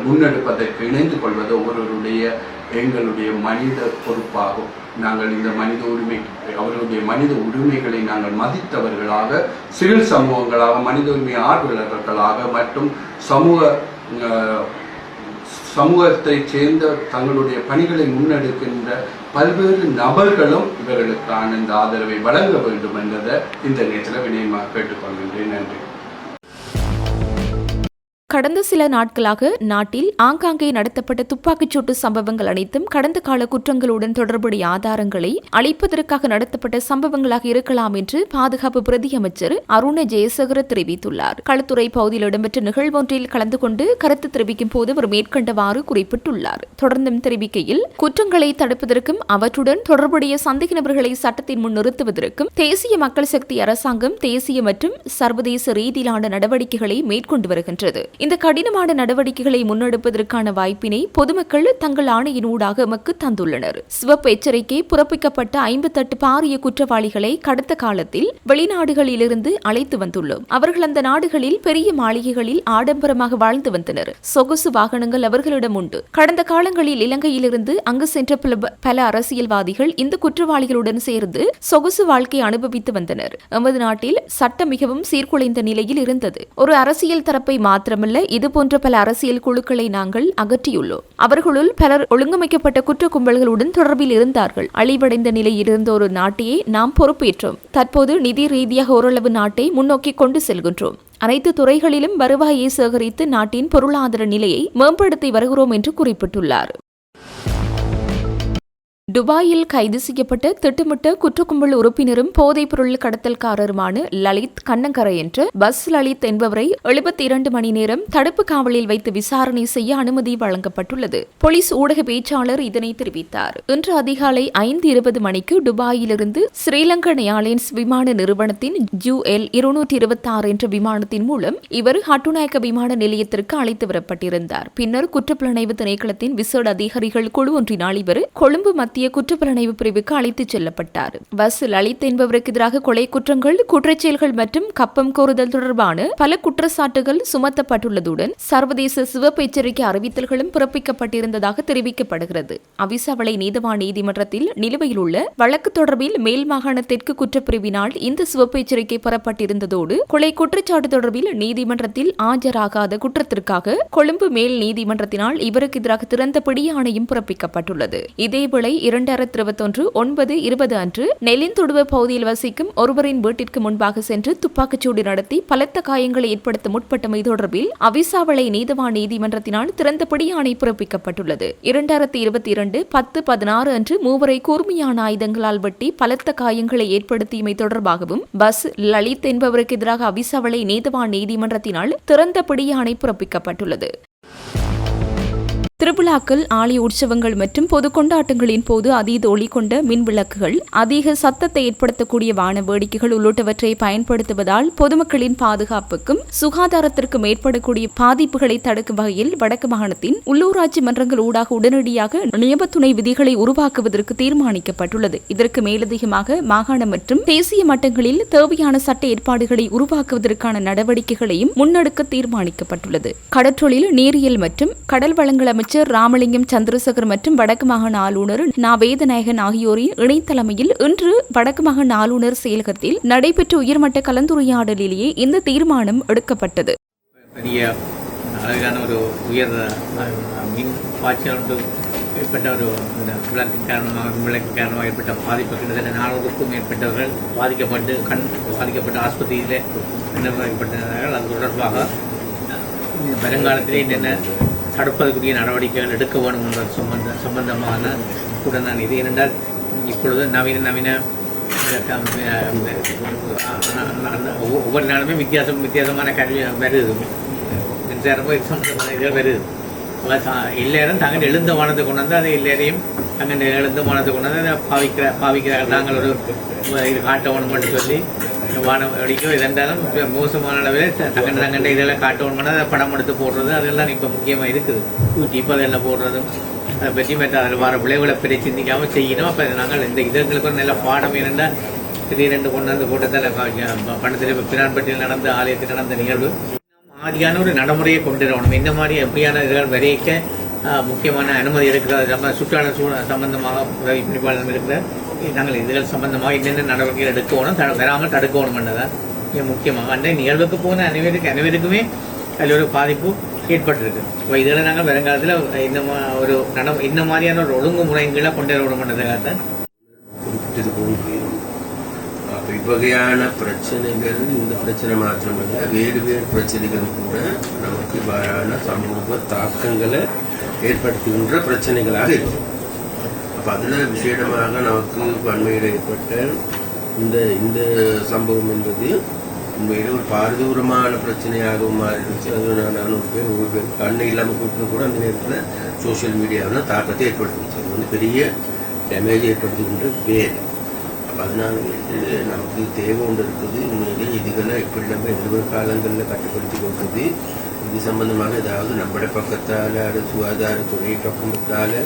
முன்னெடுப்பதற்கு இணைந்து கொள்வது ஒவ்வொருவருடைய எங்களுடைய மனித பொறுப்பாகும். நாங்கள் இந்த அவர்களுடைய மனித உரிமைகளை நாங்கள் மதித்தவர்களாக, சிவில் சமூகங்களாக, மனித உரிமை ஆர்வலர்களாக மற்றும் சமூகத்தை சேர்ந்த தங்களுடைய பணிகளை முன்னெடுக்கின்ற பல்வேறு நபர்களும் இவர்களுக்கான இந்த ஆதரவை வழங்க வேண்டும் என்பதை இந்த நேரத்தில் வினயமாக கேட்டுக்கொள்கின்றேன். நன்றி. கடந்த சில நாட்களாக நாட்டில் ஆங்காங்கே நடத்தப்பட்ட துப்பாக்கிச்சூட்டு சம்பவங்கள் அனைத்தும் கடந்த கால குற்றங்களுடன் தொடர்புடைய ஆதாரங்களை அளிப்பதற்காக நடத்தப்பட்ட சம்பவங்களாக இருக்கலாம் என்று பாதுகாப்பு பிரதி அமைச்சர் அருண ஜெயசேகர தெரிவித்துள்ளார். களுத்துறை பகுதியில் இடம்பெற்ற நிகழ்வொன்றில் கலந்து கொண்டு கருத்து தெரிவிக்கும் போது அவர் மேற்கண்டவாறு குறிப்பிட்டுள்ளார். தொடர்ந்தும் தெரிவிக்கையில், குற்றங்களை தடுப்பதற்கும் அவற்றுடன் தொடர்புடைய சந்தேக நபர்களை சட்டத்தின் முன் நிறுத்துவதற்கும் தேசிய மக்கள் சக்தி அரசாங்கம் தேசிய மற்றும் சர்வதேச ரீதியிலான நடவடிக்கைகளை மேற்கொண்டு வருகின்றது. இந்த கடினமான நடவடிக்கைகளை முன்னெடுப்பதற்கான வாய்ப்பினை பொதுமக்கள் தங்கள் ஆணையினூடாக எமக்கு தந்துள்ளனர். சிவப்பு எச்சரிக்கை பிறப்பிக்கப்பட்ட 58 பாரிய குற்றவாளிகளை கடந்த காலத்தில் வெளிநாடுகளிலிருந்து அழைத்து வந்துள்ளோம். அவர்கள் அந்த நாடுகளில் பெரிய மாளிகைகளில் ஆடம்பரமாக வாழ்ந்து வந்தனர். சொகுசு வாகனங்கள் அவர்களிடம் உண்டு. கடந்த காலங்களில் இலங்கையிலிருந்து அங்கு சென்ற பல அரசியல்வாதிகள் இந்த குற்றவாளிகளுடன் சேர்ந்து சொகுசு வாழ்க்கை அனுபவித்து வந்தனர். எமது நாட்டில் சட்டம் மிகவும் சீர்குலைந்த நிலையில் இருந்தது. ஒரு அரசியல் தரப்பை மாத்திரமல்ல, இதுபோன்ற பல அரசியல் குழுக்களை நாங்கள் அகற்றியுள்ளோம். அவர்களுள் பலர் ஒழுங்கமைக்கப்பட்ட குற்ற கும்பல்களுடன் தொடர்பில் இருந்தார்கள். அழிவடைந்த நிலையில் இருந்த ஒரு நாட்டையே நாம் பொறுப்பேற்றோம். தற்போது நிதி ரீதியாக ஓரளவு நாட்டை முன்னோக்கி கொண்டு செல்கின்றோம். அனைத்து துறைகளிலும் வருவாயை சேகரித்து நாட்டின் பொருளாதார நிலையை மேம்படுத்தி வருகிறோம் என்று குறிப்பிட்டுள்ளார். துபாயில் கைது செய்யப்பட்ட திட்டமிட்ட குற்றக்கும்பல் உறுப்பினரும் போதைப் பொருள் கடத்தல்காரருமான லலித் கண்ணங்கரை என்ற பஸ் லலித் என்பவரை 72 மணி நேரம் தடுப்பு காவலில் வைத்து விசாரணை செய்ய அனுமதி வழங்கப்பட்டுள்ளது. போலீஸ் ஊடக பேச்சாளர் இதனை தெரிவித்தார். இன்று அதிகாலை 5:20 மணிக்கு துபாயிலிருந்து ஸ்ரீலங்கன் ஏர்லைன்ஸ் விமான நிறுவனத்தின் JUL 226 என்ற விமானத்தின் மூலம் இவர் ஹட்டுநாயக்க விமான நிலையத்திற்கு அழைத்து வரப்பட்டிருந்தார். பின்னர் குற்றப்புலனாய்வு திணைக்களத்தின் விசேட அதிகாரிகள் குழு ஒன்றினால் இவர் கொழும்பு மத்திய குற்றப்புலனாய்வு பிரிவுக்கு அழைத்துச் செல்லப்பட்டார். பஸ் லலித் என்பவருக்கு எதிராக கொலை குற்றங்கள், குற்றச்செயல்கள் மற்றும் கப்பம் கோருதல் தொடர்பான பல குற்றச்சாட்டுகள் சுமத்தப்பட்டுள்ளதுடன் சர்வதேச சிவப்பு எச்சரிக்கை அறிவித்தல்களும் பிறப்பிக்கப்பட்டிருந்ததாக தெரிவிக்கப்படுகிறது. அவிசாவளை நீதவான் நீதிமன்றத்தில் நிலுவையில் உள்ள வழக்கு தொடர்பில் மேல் மாகாண தெற்கு குற்றப்பிரிவினால் இந்த சிவப்பு எச்சரிக்கை பெறப்பட்டிருந்ததோடு கொலை குற்றச்சாட்டு தொடர்பில் நீதிமன்றத்தில் ஆஜராகாத குற்றத்திற்காக கொழும்பு மேல் நீதிமன்றத்தினால் இவருக்கு எதிராக திறந்த பிடியாணையும் பிறப்பிக்கப்பட்டுள்ளது. இதேவேளை 2021-9-20 அன்று நெல்லின்தொடுவ பகுதியில் வசிக்கும் ஒருவரின் வீட்டிற்கு முன்பாக சென்று துப்பாக்கிச்சூடு நடத்தி பலத்த காயங்களை ஏற்படுத்த முற்பட்டமை தொடர்பில் அவிசாவளை நீதவான் நீதிமன்றத்தினால் திறந்த பிடியாணை பிறப்பிக்கப்பட்டுள்ளது. 2022-10-16 அன்று மூவரை கூர்மையான ஆயுதங்களால் வெட்டி பலத்த காயங்களை ஏற்படுத்தியமை தொடர்பாகவும் பஸ் லலித் என்பவருக்கு எதிராக அவிசாவளை நீதவான் நீதிமன்றத்தினால் திறந்த பிடியாணை பிறப்பிக்கப்பட்டுள்ளது. திருவிழாக்கள், ஆலய உற்சவங்கள் மற்றும் பொது கொண்டாட்டங்களின் போது அதீத ஒளி கொண்ட மின் விளக்குகள், அதிக சத்தத்தை ஏற்படுத்தக்கூடிய வான வேடிக்கைகள் உள்ளிட்டவற்றை பயன்படுத்துவதால் பொதுமக்களின் பாதுகாப்புக்கும் சுகாதாரத்திற்கும் ஏற்படக்கூடிய பாதிப்புகளை தடுக்கும் வகையில் வடக்கு மாகாணத்தின் உள்ளூராட்சி மன்றங்கள் ஊடாக உடனடியாக நியமத்துணை விதிகளை உருவாக்குவதற்கு தீர்மானிக்கப்பட்டுள்ளது. இதற்கு மேலதிகமாக மாகாண மற்றும் தேசிய மட்டங்களில் தேவையான சட்ட ஏற்பாடுகளை உருவாக்குவதற்கான நடவடிக்கைகளையும் முன்னெடுக்க தீர்மானிக்கப்பட்டுள்ளது. கடற்றொழில், நீரியல் மற்றும் கடல் வளங்கள் அமைச்சர் ராமலிங்கம் சந்திரசேகர் மற்றும் வடக்கு மாகாண ஆளுநர் நா. வேதநாயகன் ஆகியோரின் இணைத்தலைமையில் இன்று வடக்கு மாகாண ஆளுநர் செயலகத்தில் நடைபெற்ற உயர்மட்ட கலந்துரையாடலிலேயே இந்த தீர்மானம் எடுக்கப்பட்டது. பெரிய அழகான ஒரு உயர் மின் பாய்ச்சல் ஏற்பட்ட ஒரு விளக்கின் காரணமாக ஏற்பட்ட பாதிப்பு கிட்டத்தட்ட 400க்கும் மேற்பட்டவர்கள் பாதிக்கப்பட்ட ஆஸ்பத்திரியில் அனுமதிக்கப்பட்டனர். அது தொடர்பாக வருங்காலத்திலே என்னென்ன தடுப்பதற்குரிய நடவடிக்கைகள் எடுக்க வேண்டும் என்ற சம்பந்தமான கூட நான் இது ஏனென்றால் இப்பொழுது நவீன ஒவ்வொரு நாளுமே வித்தியாசமான கல்வி வருது, மின்சாரமோ சம்பந்தமான இதில் வருது. எல்லாரும் தங்கள் எழுந்த வானத்தை கொண்டு வந்து அதை எல்லாரையும் தங்கள் எழுந்த வானத்தை கொண்டு வந்து அதை பாவிக்கிறார்கள். நாங்கள் ஒரு இது காட்டவணும் மட்டும் சொல்லி வானம் அடிக்கும். இதென்றாலும் மோசமான அளவில் தங்கண்ட இதெல்லாம் காட்டணும், அதை படம் எடுத்து போடுறது அதெல்லாம் இப்போ முக்கியமாக இருக்குது. இப்போ அதெல்லாம் போடுறதும் அதை பற்றி அதில் வர விளைவுகளை பெரிய சிந்திக்காமல் செய்யணும். அப்போ நாங்கள் இந்த இதங்களுக்கு ஒரு நல்ல பாடம் என்னென்றால் திடீரென்று கொண்டு வந்து கூட்டத்தில் பணத்தில் பிரான்பட்டியில் நடந்த ஆலயத்தில் நடந்த நிகழ்வு ஆதியான ஒரு நடைமுறையை கொண்டு வரணும். இந்த மாதிரி எப்படியான இதுகள் வரைக்க முக்கியமான அனுமதி எடுக்கிற நம்ம சுற்றாடல் சம்பந்தமாக உதவி பணிப்பாளர் இருக்கிற நாங்கள் இதுகள் சம்பந்தமாக என்னென்ன நடவடிக்கைகள் எடுக்கணும் வராமல் தடுக்கணும் என்றதான் மிக முக்கியமாக அன்றைய நிகழ்வுக்கு போன அனைவருக்குமே அதில் ஒரு பாதிப்பு ஏற்பட்டிருக்கு. இப்போ இதில் நாங்கள் வருங்காலத்தில் இந்த மாதிரியான ஒரு ஒழுங்குமுறைகளை கொண்டு வரணும்ன்றதுக்காக குறிப்பிட்டது போன்று இவ்வகையான பிரச்சனைகள் இந்த பிரச்சனை மாத்திரமல்ல வேறு பிரச்சனைகள் கூட நமக்கு இவ்வாறான சமூக தாக்கங்களை ஏற்படுத்துகின்ற பிரச்சனைகளாக இருக்கும். அப்போ அதில் விசேடமாக நமக்கு அண்மையில் ஏற்பட்ட இந்த சம்பவம் என்பது உண்மையில ஒரு பாரதூரமான பிரச்சனையாகவும் மாறிடுச்சு. அது 400 பேர் 100 பேர் கண்ணு இல்லாமல் கூட்டினு கூட அந்த நேரத்தில் சோசியல் மீடியாவில் தாக்கத்தை ஏற்படுத்திச்சு. அது வந்து பெரிய டேமேஜ் ஏற்படுத்துகின்ற பேர். அப்போ அதனால நமக்கு தேவை ஒன்று இருக்குது. உண்மையிலே இதுகளை எப்படி நம்ம எதிர்காலங்களில் கட்டுப்படுத்தி கொடுக்குது, இது சம்பந்தமாக ஏதாவது நம்மளோட பக்கத்தால் அது சுகாதாரத்துறை பக்கத்தால்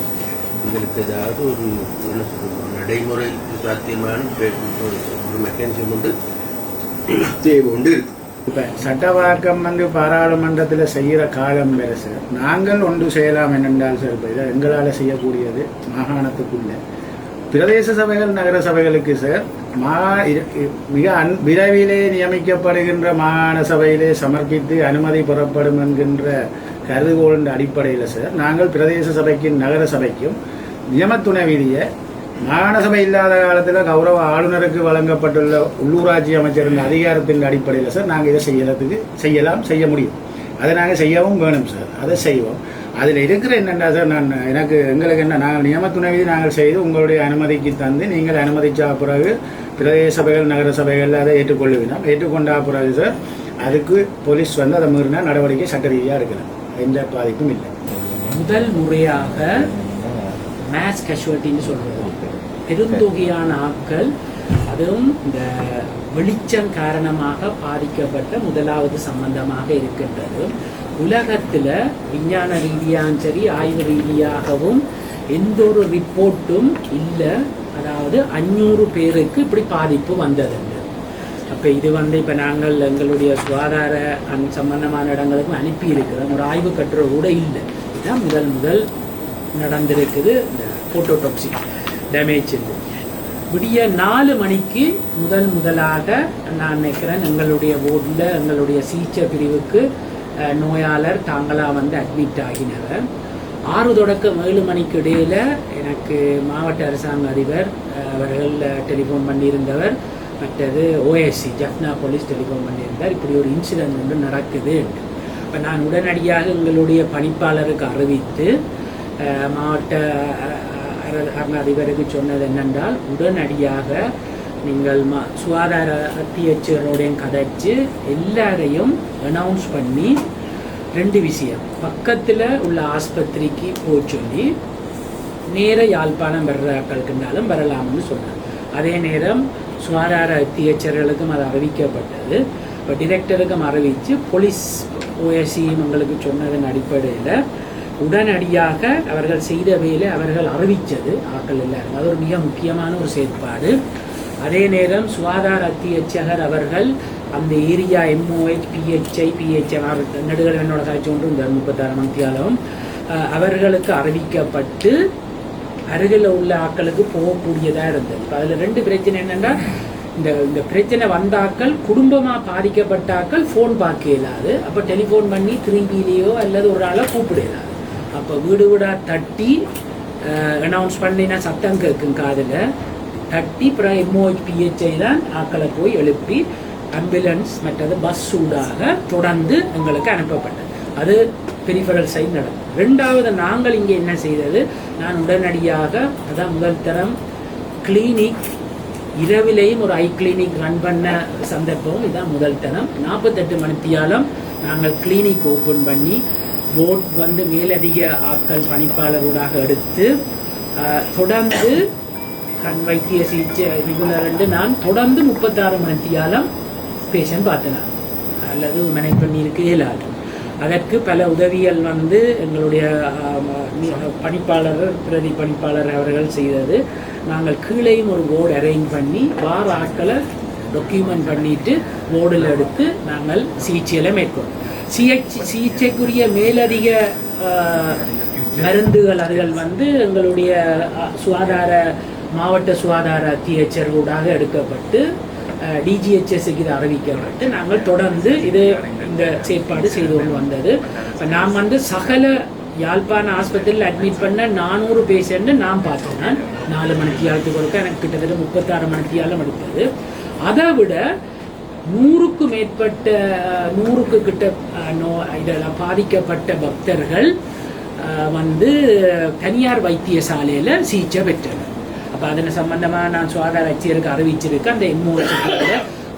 இதுகளுக்கு ஏதாவது ஒரு என்ன சொல்றது நடைமுறை சாத்தியமான ஒரு மெக்கானிசம் வந்து தேவை உண்டு இருக்கு. இப்போ சட்டவாக்கம் வந்து பாராளுமன்றத்தில் செய்கிற காலம் வேறு சார். நாங்கள் ஒன்று செய்யலாம் என்னென்றால் சார், இப்போ இதை எங்களால் செய்யக்கூடியது மாகாணத்துக்குள்ள பிரதேச சபைகள் நகர சபைகளுக்கு சார் மிக விரைவிலே நியமிக்கப்படுகின்ற மாகாண சபையிலே சமர்ப்பித்து அனுமதி பெறப்படும் என்கின்ற கருதுகோளின் அடிப்படையில் சார் நாங்கள் பிரதேச சபைக்கும் நகர சபைக்கும் நியமத்துணை விதியை மாகாண சபை இல்லாத காலத்தில் கௌரவ ஆளுநருக்கு வழங்கப்பட்டுள்ள உள்ளூராட்சி அமைச்சரின் அதிகாரத்தின் அடிப்படையில் சார் நாங்கள் இதை செய்ய முடியும். அதை நாங்கள் செய்யவும் வேணும் சார், அதை செய்வோம். அதில் இருக்கிற என்னென்னா சார், எங்களுக்கு என்ன, நாங்கள் நியமத்துணை விதி நாங்கள் செய்து உங்களுடைய அனுமதிக்கு தந்து நீங்கள் அனுமதிச்சா பிறகு பிரதேச சபைகள் நகர சபைகளில் அதை ஏற்றுக்கொள்ளுவினோம். ஏற்றுக்கொண்டா பிறகு சார் அதுக்கு போலீஸ் வந்து அதை மீறினா நடவடிக்கை சட்ட ரீதியாக எடுக்கலாம். எந்த பாதிப்பும் இல்லை. முதல் முறையாக மேஸ் கேஷுவலிட்டின்னு சொல்றது பெருந்தொகையான ஆட்கள், அதுவும் இந்த வெளிச்சம் காரணமாக பாதிக்கப்பட்ட முதலாவது சம்பந்தமாக இருக்கின்றது. உலகத்தில் விஞ்ஞான ரீதியாகவும் சரி ஆய்வு ரீதியாகவும் எந்த ஒரு ரிப்போர்ட்டும் இல்லை. அதாவது 500 பேருக்கு இப்படி பாதிப்பு வந்ததுண்டு. அப்போ இது வந்து இப்போ நாங்கள் எங்களுடைய சுகாதார சம்பந்தமான இடங்களுக்கும் அனுப்பி இருக்கிறோம். ஒரு ஆய்வு கட்டுரை கூட இல்லை. இதுதான் முதல் நடந்திருக்குது. இந்த போட்டோடாக்சிக் டேமேஜ் விடிய 4 மணிக்கு முதலாக நான் நினைக்கிறேன் எங்களுடைய வார்டில் எங்களுடைய சிகிச்சை பிரிவுக்கு நோயாளர் தாங்களாக வந்து அட்மிட் ஆகினவர். 6 தொடக்கம் 7 மணிக்கு இடையில் எனக்கு மாவட்ட அரசாங்க அதிபர் அவர்கள் டெலிஃபோன் பண்ணியிருந்தவர். மற்றது ஓஎஸ்சி ஜஃப்னா போலீஸ் டெலிஃபோன் பண்ணியிருந்தார். இப்படி ஒரு இன்சிடென்ட் ஒன்று நடக்குது. இப்போ நான் உடனடியாக எங்களுடைய பணிப்பாளருக்கு அறிவித்து மாவட்ட அதிபருக்கு சொன்னது என்னென்றால், உடனடியாக நீங்கள் சுகாதார அத்தியட்சரோடையும் கதைச்சு எல்லாரையும் அனௌன்ஸ் பண்ணி 2 விஷயம், பக்கத்தில் உள்ள ஆஸ்பத்திரிக்கு போக சொல்லி நேர யாழ்ப்பாணம் வர்றாக்களுக்குனாலும் வரலாம்னு சொன்னார். அதே நேரம் சுகாதார அத்தியட்சர்களுக்கும் அது அறிவிக்கப்பட்டது. இப்போ டிரெக்டருக்கும் அறிவித்து போலீஸ் ஓஎஸ்சி உங்களுக்கு சொன்னதன் அடிப்படையில் உடனடியாக அவர்கள் செய்த வேலை அவர்கள் அறிவித்தது ஆக்கள் எல்லாரும். அது ஒரு மிக முக்கியமான ஒரு செயற்பாடு. அதே நேரம் சுகாதார அத்தியட்சகர் அவர்கள் அந்த ஏரியா MOH PHI நடுகள் என்னோட காய்ச்சி ஒன்று இந்த 36 மணித்தியாலும் அவர்களுக்கு அறிவிக்கப்பட்டு அருகில் உள்ள ஆக்களுக்கு போகக்கூடியதாக இருந்தது. இப்போ அதில் 2 பிரச்சனை என்னென்னா, இந்த பிரச்சனை வந்தாக்கள் குடும்பமாக பாதிக்கப்பட்டாக்கள் ஃபோன் பார்க்க இயலாது. அப்போ டெலிஃபோன் பண்ணி 3Gலேயோ அல்லது ஒரு ஆளை கூப்பிட இயலாது. அப்போ வீடு வீடாக தட்டி அனௌன்ஸ் பண்ணினா சத்தம் கேட்கும் காதில் தட்டி அப்புறம் MOH PHI தான் ஆக்களை போய் எழுப்பி ஆம்புலன்ஸ் மற்றது பஸ் ஊடாக தொடர்ந்து எங்களுக்கு அனுப்பப்பட்டது. அது பெரிஃபரல் சைட் நடக்கும். 2வது நாங்கள் இங்கே என்ன செய்தது, நான் உடனடியாக அதான் முதல் தரம் கிளினிக் இரவிலேயும் ஒரு ஐ கிளினிக் ரன் பண்ண சந்தர்ப்பம். இதுதான் முதல் தரம். 48 மணித்தியாலம் நாங்கள் கிளினிக் ஓப்பன் பண்ணி போர்ட் வந்து மேலதிக ஆட்கள் பணிப்பாளரோடாக எடுத்து தொடர்ந்து கண் வைத்திய சிகிச்சை நிபுணர் நான் தொடர்ந்து 36 மணித்தியாலம் பேஷண்ட் பார்த்தேன் அல்லது மேனேஜ் பண்ணியிருக்க இயலாது. அதற்கு பல உதவிகள் வந்து எங்களுடைய பணிப்பாளர் பிரதி பணிப்பாளர் அவர்கள் செய்தது. நாங்கள் கீழேயும் ஒரு போர்டு அரேஞ்ச் பண்ணி வார ஆட்களை டாக்குமெண்ட் பண்ணிட்டு போர்டில் எடுத்து நாங்கள் சிகிச்சையில் மேற்கொண்டோம். சிகிச்சைக்குரிய மேலதிக மருந்துகள் அதுகள் வந்து எங்களுடைய சுகாதார மாவட்ட சுகாதார அத்தியட்சர் ஊடாக எடுக்கப்பட்டு டிஜிஹெச்எஸ்க்கு இது அறிவிக்கப்பட்டு நாங்கள் தொடர்ந்து இது இந்த செயற்பாடு செய்து கொண்டு வந்தது. நாம் வந்து சகல யாழ்ப்பாண ஆஸ்பத்திரியில் அட்மிட் பண்ண 400 பேஷண்ட் நான் பார்த்தேன். 4 மணித்தியாலத்துக்கு ஒருக்க எனக்கு கிட்டத்தட்ட 36 மணித்தியாலம் எடுத்தது. அதை விட 100க்கு மேற்பட்ட 100க்கு கிட்ட இதெல்லாம் பாதிக்கப்பட்ட பக்தர்கள் வந்து தனியார் வைத்தியசாலையில் சிகிச்சை பெற்றனர். அப்போ அதில் சம்பந்தமாக நான் சுகாதார ஆட்சியருக்கு அறிவிச்சிருக்கேன் அந்த எம்ஓஎஸ்ல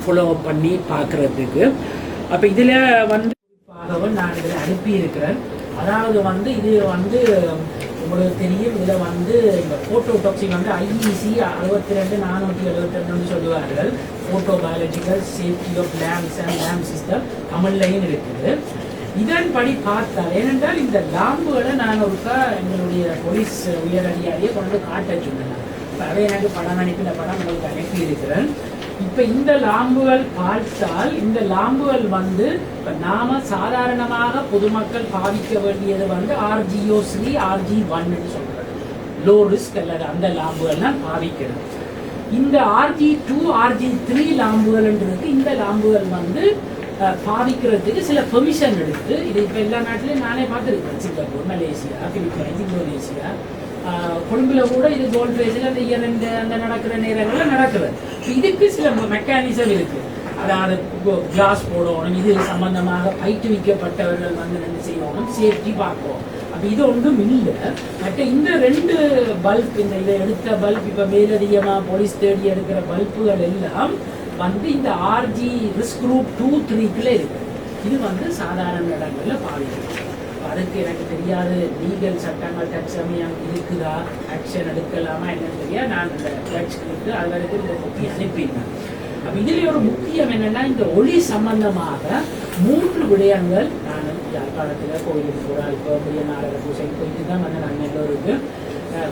ஃபாலோ பண்ணி பார்க்குறதுக்கு. அப்போ இதில் வந்து குறிப்பாகவும் நான் இதில் அனுப்பியிருக்கிறேன். அதாவது வந்து இது வந்து உங்களுக்கு தெரியும், இதில் வந்து இந்த போட்டோடாக்சிக் வந்து ஐஇசி 62472 சொல்லுவார்கள். Photo biological safety of lamps and lamp system தமிழ்லையும் இருக்குது. இதன்படி பார்த்தால் ஏனென்றால் இந்த லாம்புகளை நான் ஒருக்கா எங்களுடைய போலீஸ் உயர் அதிகாரியை கொண்டு காட்ட சொன்னேன். அதை எனக்கு படம் அனுப்பின படம் உங்களுக்கு அனுப்பி இருக்கிறேன். இப்போ இந்த லாம்புகள் பார்த்தால் இந்த லாம்புகள் வந்து இப்போ நாம சாதாரணமாக பொதுமக்கள் பாதிக்க வேண்டியது வந்து RGO3 RG1 சொல்றது லோ ரிஸ்க் அல்லது அந்த லாம்புகள்லாம் பாதிக்கிறது. இந்த RG2 RG3 லாம்புகள் இருக்கு. இந்த லாம்புகள் வந்து பாதிக்கிறதுக்கு சில பெர்மிஷன் எடுத்து இது இப்போ எல்லா நாட்டிலையும் நானே பார்த்துருக்கேன். சிங்கப்பூர், மலேசியா, பிலிப்பைன்ஸ், இந்தோனேசியா, கொழும்புல கூட இது கோல்ட் ஃபேஸில் அந்த இரண்டு அந்த நடக்கிற நேரங்களில் நடக்குது. இதுக்கு சில மெக்கானிசம் இருக்கு. அதாவது கிளாஸ் போடணும், இது சம்பந்தமாக பயிற்றுவிக்கப்பட்டவர்கள் வந்து என்ன செய்யணும், சேஃப்டி பார்க்கணும். அப்போ இது ஒன்றும் இல்லை. மற்ற இந்த 2 பல்ப், இந்த இதை எடுத்த பல்ப், இப்போ மேலதிகமாக போலீஸ் தேடி எடுக்கிற பல்புகள் எல்லாம் வந்து இந்த RG ரிஸ்க் குரூப் 2, 3க்குள்ள இருக்கு. இது வந்து சாதாரண இடங்களில் பாதிக்கும். அதுக்கு எனக்கு தெரியாது லீகல் சட்டங்கள் தற்சமயம் இருக்குதா, ஆக்ஷன் எடுக்கலாமா என்னன்னு தெரியாது. நான் இந்த ஜட்ஜ்களுக்கு அது வரைக்கும் இந்த கொப்பி அனுப்பினேன். அப்போ இதில் ஒரு முக்கியம் என்னென்னா இந்த ஒளி சம்பந்தமாக 3 விடயங்கள் நான் யாழ்ப்பாணத்தில் கோயிலுக்கு போகிறேன். இப்போ பெரிய நாடக பூசைக்கு போயிட்டு தான் வந்து நான் எல்லோருக்கு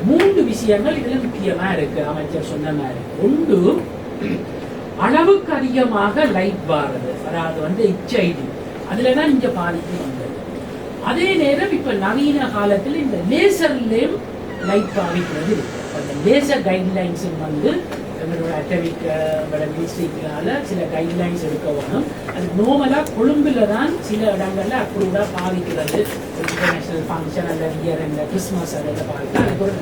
3 விஷயங்கள் இதில் முக்கியமாக இருக்குது. அமைச்சர் சொன்ன மாதிரி ஒன்று, அளவுக்கு அதிகமாக லைட் வாரது, அதாவது வந்து HID, அதில் தான் இங்கே பாதிப்பு வந்தது. அதே நேரம் இப்போ நவீன காலத்தில் இந்த லேசர்லேயும் லைட் பாதிக்கிறது இருக்கு. அந்த லேசர் கைட்லைன்ஸ் வந்து எங்களோட அட்டமிக் மினிஸ்ட்ரிக்கால சில கைட்லைன்ஸ் எடுக்க வேணும். அது நார்மலாக கொழும்புல தான் சில இடங்கள்ல அப்ரூவ்டாக பாதிக்கிறது. இன்டர்நேஷனல் ஃபங்க்ஷன் அல்லது இயர் இந்த கிறிஸ்மஸ் அதெல்லாம் பாதிக்கலாம். அதுக்கு ஒரு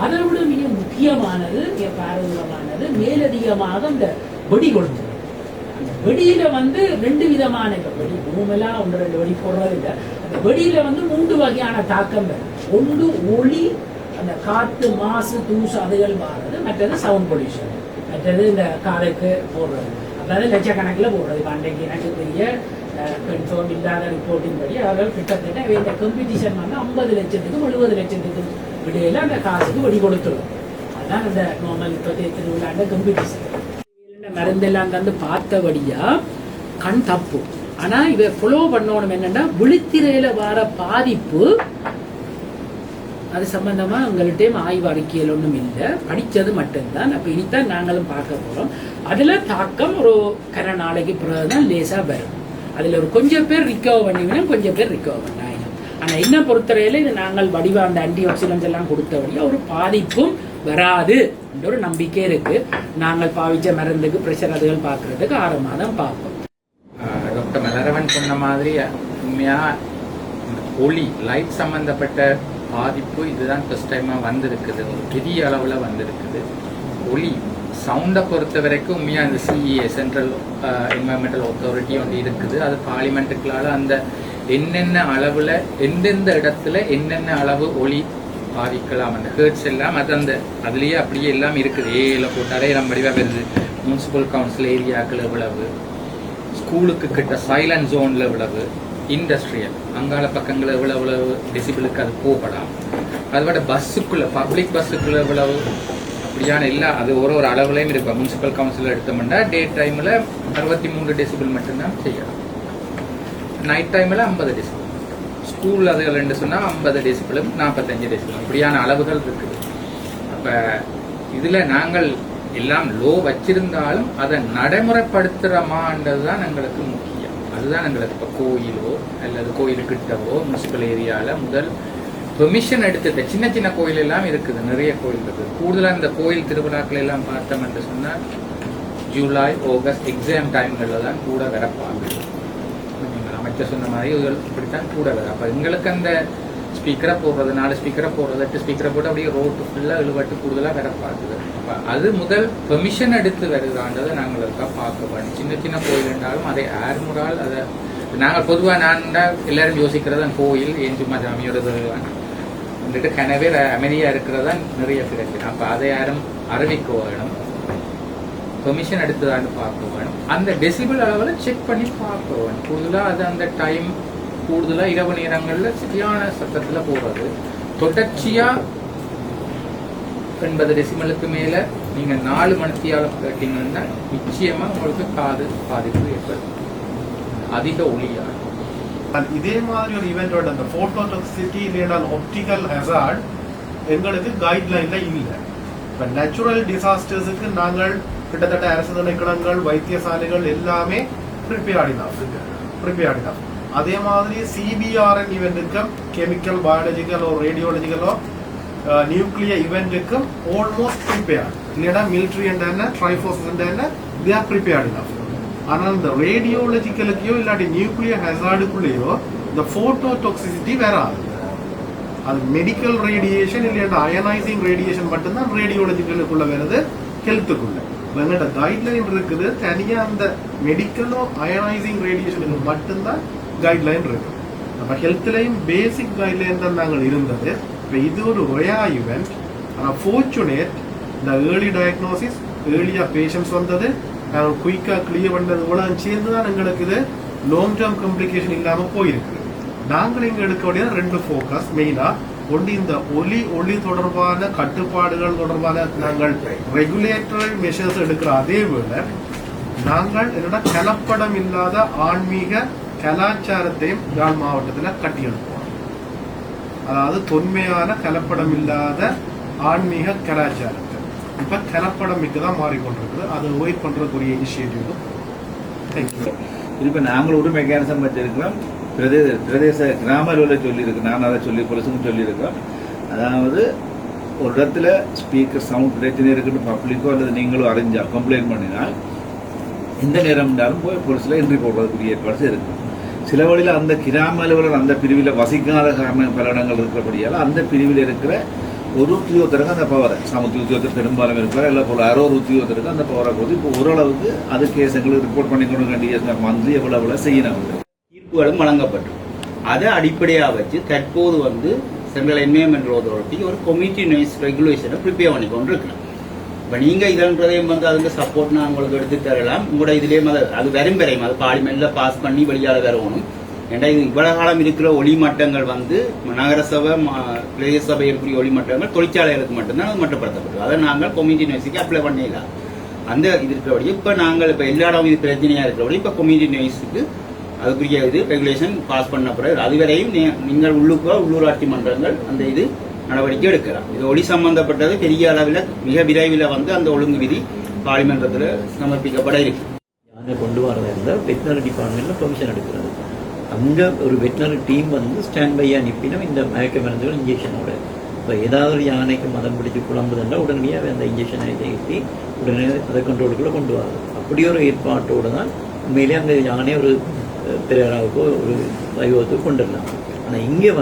அதை விட மிக முக்கியமானது, மிக பாரதூரமானது, மேலதிகமாக இந்த வெடி கொழுந்து. அந்த வெடியில வந்து 2 விதமான வெடி, பூமெல்லாம் 1-2 வெடி போடுறது இல்லை. அந்த வெடியில வந்து 3 வகையான தாக்கம் வரும். ஒன்று ஒளி, அந்த காற்று மாசு தூசு அதுகள் மாறுறது. மற்றது சவுண்ட் பொல்யூஷன், மற்றது இந்த காதுக்கு போடுறது. அதாவது லட்சக்கணக்கில் போடுறது. அன்றைக்கு எனக்கு பெரிய கன்ஃபார்ம் இல்லாத ரிப்போர்ட்டின் படி அவர்கள் கிட்டத்தட்ட இந்த காம்படிஷன் வந்து 50 லட்சத்துக்கு 70 லட்சத்துக்கு விடையில அந்த காசுக்கு வெடி கொடுத்துடும். அதுதான் அந்த நார்மல் இப்போதைய திருவிழாண்ட காம்படிஷன். மருந்தெல்லாம் தந்து பார்த்தபடியா கண் தப்பு. ஆனா இவ ஃபாலோ பண்ணணும் என்னன்னா விழித்திரையில வர பாதிப்பு அது சம்பந்தமா உங்கள்கிட்டயும் ஆய்வு அறிக்கையில் ஒன்றும் இல்லை, படித்தது மட்டும்தான். அப்போ இனித்தான் நாங்களும் பார்க்க போகிறோம். அதில் தாக்கம் ஒரு கரை நாளைக்கு பிறகுதான் லேசாக வரும். அதில் ஒரு கொஞ்சம் பேர் ரிக்கவர் பண்ணிவிடும், கொஞ்சம் பேர் ரிக்கவர் பண்ணாயிடும். ஆனால் என்ன பொறுத்தவரையில் இது நாங்கள் வடிவா அந்த ஆன்டி ஆக்சிடென்ட்ஸ் எல்லாம் கொடுத்தபடியா ஒரு பாதிப்பும் வராது என்ற ஒரு நம்பிக்கை இருக்கு. நாங்கள் பாவிச்ச மருந்துக்கு ப்ரெஷர் அதுகள் பார்க்கறதுக்கு 6 மாதம் பார்ப்போம். டாக்டர் மலரவன் சொன்ன மாதிரி உண்மையாக ஒளி லைட் சம்பந்தப்பட்ட பாதிப்பு இதுதான் ஃபர்ஸ்ட் டைமாக வந்திருக்குது, ஒரு பெரிய அளவில் வந்திருக்குது. ஒளி சவுண்டை பொறுத்த வரைக்கும் உண்மையாக இந்த CEA சென்ட்ரல் என்வரன்மெண்டல் அத்தாரிட்டி ஒன்று இருக்குது. அது பார்லிமெண்ட்டுக்களால் அந்த என்னென்ன அளவில் எந்தெந்த இடத்துல என்னென்ன அளவு ஒளி பாதிக்கலாம் அந்த ஹேர்ட்ஸ் எல்லாம் அது அந்த அதுலேயே அப்படியே எல்லாம் இருக்குது. ஏல போட்டாலே நம்ம வடிவாக வருது. முனிசிபல் கவுன்சில் ஏரியாக்கள் எவ்வளவு, ஸ்கூலுக்கு கிட்ட சைலண்ட் ஜோனில் எவ்வளவு, இண்டஸ்ட்ரியல் அங்கால பக்கங்கள் எவ்வளவு டெசிபிளுக்கு அது போகலாம். அதை விட பஸ்ஸுக்குள்ளே பப்ளிக் பஸ்ஸுக்குள்ளே எவ்வளவு அப்படியான எல்லாம் அது ஒரு அளவுலையும் இருக்கும். முனிசிபல் கவுன்சில் எடுத்தோம்னா டே டைமில் 63 டெசிபிள் மட்டும்தான் செய்யலாம், நைட் டைமில் 50 டெசிபிள், ஸ்கூல் அதுகள் என்று சொன்னால் 50 டெசிபிளும் 45 டெசிபிளும் இப்படியான அளவுகள் இருக்குது. அப்போ இதில் நாங்கள் எல்லாம் லோ வச்சிருந்தாலும் அதை நடைமுறைப்படுத்துகிறோமான்றது தான் எங்களுக்கு முக்கியம். அதுதான் எங்களுக்கு இப்போ கோயிலோ அல்லது கோயிலுக்கிட்டவோ முனிசிபல் ஏரியாவில் முதல் பெர்மிஷன் எடுத்துட்டு சின்ன சின்ன கோயில் எல்லாம் இருக்குது, நிறைய கோயில் இருக்குது. கூடுதலாக இந்த கோயில் திருவிழாக்கள் எல்லாம் பார்த்தோம் என்று சொன்னால் ஜூலை ஆகஸ்ட் எக்ஸாம் டைம்களில் தான் கூட வரப்பாங்க. நீங்கள் அமைச்சர் சொன்ன மாதிரி இப்படித்தான் கூட வர. அப்போ எங்களுக்கு அந்த ஸ்பீக்கரை போடுறது 4 ஸ்பீக்கரை போடுறது 8 ஸ்பீக்கரை போட்டு அப்படியே ரோட்டு ஃபுல்லாக இழுவட்டு கூடுதலாக வர பார்க்குது. அப்போ அது முதல் பெர்மிஷன் எடுத்து வருதான்றதை நாங்கள் இருக்கா பார்க்க வேணும். சின்ன சின்ன கோயில் இருந்தாலும் அதை ஆறுமுறால் அதை நாங்கள் பொதுவாக நான்டா எல்லாரும் யோசிக்கிறது தான் கோயில் ஏன் சும்மா ஜாமியோட வந்துட்டு கனவே அமைதியாக இருக்கிறதா நிறைய பிரச்சனை. அப்போ அதை யாரும் அறிவிக்க வேணும், பெர்மிஷன் எடுத்துதான்னு பார்க்க வேணும், அந்த டெசிபிள் அளவில் செக் பண்ணி பார்க்க வேணும். கூடுதலாக அது அந்த டைம் கூடுதலாக இரவு நேரங்களில் சரியான சத்தத்தில் போகிறது. தொடர்ச்சியாக 80 டெசிமலுக்கு மேலே நீங்கள் 4 மணித்தியாலம் கேட்டீங்கன்னா நிச்சயமாக உங்களுக்கு காது பாதிப்பு ஏற்படும், அதிக ஒளியாக. இதே மாதிரி ஒரு ஈவெண்டோட அந்த போட்டோ டாக்ஸிசிட்டி இல்லைன்னா ஆப்டிக்கல் ஹசார்ட் எங்களுக்கு கைட்லைன்ல இல்லை. இப்போ நேச்சுரல் டிசாஸ்டர்ஸுக்கு நாங்கள் கிட்டத்தட்ட அரசு திணைக்களங்கள் வைத்தியசாலைகள் எல்லாமே ப்ரிப்பேர்டினா. அதே மாதிரி சிபிஆர்என் ஈவெண்ட்டுக்கும் கெமிக்கல் பயாலஜிக்கலோ ரேடியோலஜிக்கலோ நியூக்ளியர் ஈவெண்ட்டுக்கும் ஆல்மோஸ்ட் ப்ரிப்பேர்ட். இல்லைன்னா மிலிட்ரி என்ன ட்ரைஃபோர்ஸ் என்ன தே ஆர் ப்ரிப்பேர்டினா. ஆனால் இந்த ரேடியோலஜிக்கலுக்கையோ இல்லாட்டி நியூக்ளியர் ஹசார்டுக்குள்ளேயோ இந்த போட்டோ டாக்ஸிசிட்டி வராது. அது மெடிக்கல் ரேடியேஷன் இல்லைன்னா அயனைசிங் ரேடியேஷன் மட்டும்தான் ரேடியோலஜிக்கலுக்குள்ள வருது, ஹெல்த்துக்குள்ள. எங்கள்கிட்ட கைட்லைன் இருக்குது தனியா அந்த மெடிக்கலோ அயனைசிங் ரேடியேஷனுக்கு மட்டும்தான் கைட்லைன் இருக்கு. நம்ம ஹெல்த்லையும் பேசிக் கைட்லைன் தான் நாங்கள் இருந்தது. இப்போ இது ஒரு ரேர் ஈவெண்ட். ஆனால் ஃபார்ச்சுனேட் இந்த ஏர்லி டயக்னோசிஸ் ஏர்லியா பேஷண்ட்ஸ் வந்தது, நாங்கள் குயிக்காக கிளியர் பண்ணது உலகம் சேர்ந்து தான் எங்களுக்கு இது லாங் டேர்ம் காம்ப்ளிகேஷன் இல்லாமல் போயிருக்கு. நாங்கள் இங்கே எடுக்க வேண்டிய 2 ஃபோக்கஸ் மெயினாக. ஒன்று இந்த ஒளி தொடர்பான கட்டுப்பாடுகள் தொடர்பான நாங்கள் ரெகுலேட்டரி மெஷர்ஸ் எடுக்கிற அதே வேளை நாங்கள் என்னோட கலப்படம் இல்லாத ஆன்மீக கலாச்சாரத்தையும் யாழ் மாவட்டத்தில் கட்டியெழுப்போம். அதாவது தொன்மையான கலப்படம் இல்லாத ஆன்மீக கலாச்சாரத்தை இப்ப கலப்படம் மிக்கதான் மாறிக்கொண்டிருக்குது. அதை அவாய்ட் பண்றதுக்குரிய இனிஷியேட்டிவ். தேங்க்யூ. இப்போ நாங்கள் ஒரு மெக்கானிசம் வச்சிருக்கிறோம். பிரதேச கிராம அளவில் சொல்லியிருக்கோம், நான் அதை சொல்லி போலீஸுக்கும் சொல்லியிருக்கோம். அதாவது ஒரு இடத்துல ஸ்பீக்கர் சவுண்ட் பிரச்சனை இருக்குன்னு பப்ளிக்கோ அல்லது நீங்களும் அறிஞ்சா கம்ப்ளைண்ட் பண்ணினால் எந்த நேரம் இருந்தாலும் போய் போலீஸில் என்ட்ரி போடுறதுக்குரிய ஏற்பாடு இருக்குது. சில வழியில் அந்த கிராம அளவில் அந்த பிரிவில் வசிக்காத காரணம் பல இடங்கள் இருக்கிறபடியால் அந்த பிரிவில் இருக்கிற ஒரு உத்தியோகத்தருக்கு அந்த பவரை சமத்து உத்தியோகத்தர் பெரும்பாலும் இருக்கிறார், இல்லை போல ஒரு உத்தியோகத்தருக்கு அந்த பவரை போது இப்போ ஓரளவுக்கு அது கேஸுங்களுக்கு ரிப்போர்ட் பண்ணி கொண்டு வேண்டிய மந்த்லி எவ்வளவு செய்யணும். தீர்ப்புகளும் வழங்கப்பட்டு அதை அடிப்படையாக வச்சு தற்போது சென்ட்ரல் என்விரான்மெண்டல் அத்தாரிட்டி ஒரு கம்யூனிட்டி நாய்ஸ் ரெகுலேஷனை ப்ரிப்பேர் பண்ணி கொண்டு இருக்கிறோம். இப்போ நீங்கள் இதன்றதையும் அதுக்கு சப்போர்ட் நான் உங்களுக்கு எடுத்து தரலாம். உங்களோட இதுலேயும் அது வரும் வரையும் அது பார்லிமெண்ட்டில் பாஸ் பண்ணி வெளியால் வரணும். ஏன்னா இது இவ்வளவு காலம் இருக்கிற ஒளிமட்டங்கள் நகரசபை பிரதேச சபை இருக்கிற ஒளிமட்டங்கள் தொழிற்சாலைகளுக்கு மட்டும்தான் அது மட்டுப்படுத்தப்பட்டது. அதை நாங்கள் கம்யூனிட்டி நாய்ஸுக்கு அப்ளை பண்ணிடலாம். அந்த இது இருக்கிறபடி இப்போ நாங்கள் இப்போ எல்லா இடம் இது பிரச்சனையாக இருக்கிறபடி இப்போ கம்யூனிட்டி நாய்ஸுக்கு அதுக்குரிய இது ரெகுலேஷன் பாஸ் பண்ண பிறகு அதுவரையும் நீங்கள் உள்ளூராட்சி மன்றங்கள் அந்த இது நடவடிக்கை எடுக்கலாம். இது ஒளி சம்பந்தப்பட்டது பெரிய அளவில் மிக விரைவில் அந்த ஒழுங்கு விதி பார்லிமெண்டத்தில் சமர்ப்பிக்கப்பட இருக்கு. யானை கொண்டு வரதா இருந்தால் வெட்டினரி டிபார்ட்மெண்ட்டில் பெர்மிஷன் எடுக்கிறது. அங்கே ஒரு வெட்டினரி டீம் ஸ்டாண்ட் பை அனுப்பினா இந்த மயக்க மருந்துகள் இன்ஜெக்ஷனோட இப்போ ஏதாவது ஒரு யானைக்கு மதம் பிடிச்சி குழம்புதுன்னா உடனடியாக அந்த இன்ஜெக்ஷனை ஏற்றி உடனே அதை கண்ட்ரோலுக்குள்ளே கொண்டு வராது. அப்படி ஒரு ஏற்பாட்டோடு தான் உண்மையிலே அந்த யானை ஒரு பெரியாராவுக்கோ ஒரு வைபவத்துக்கு கொண்டு வரலாம். ஆனால் இங்கே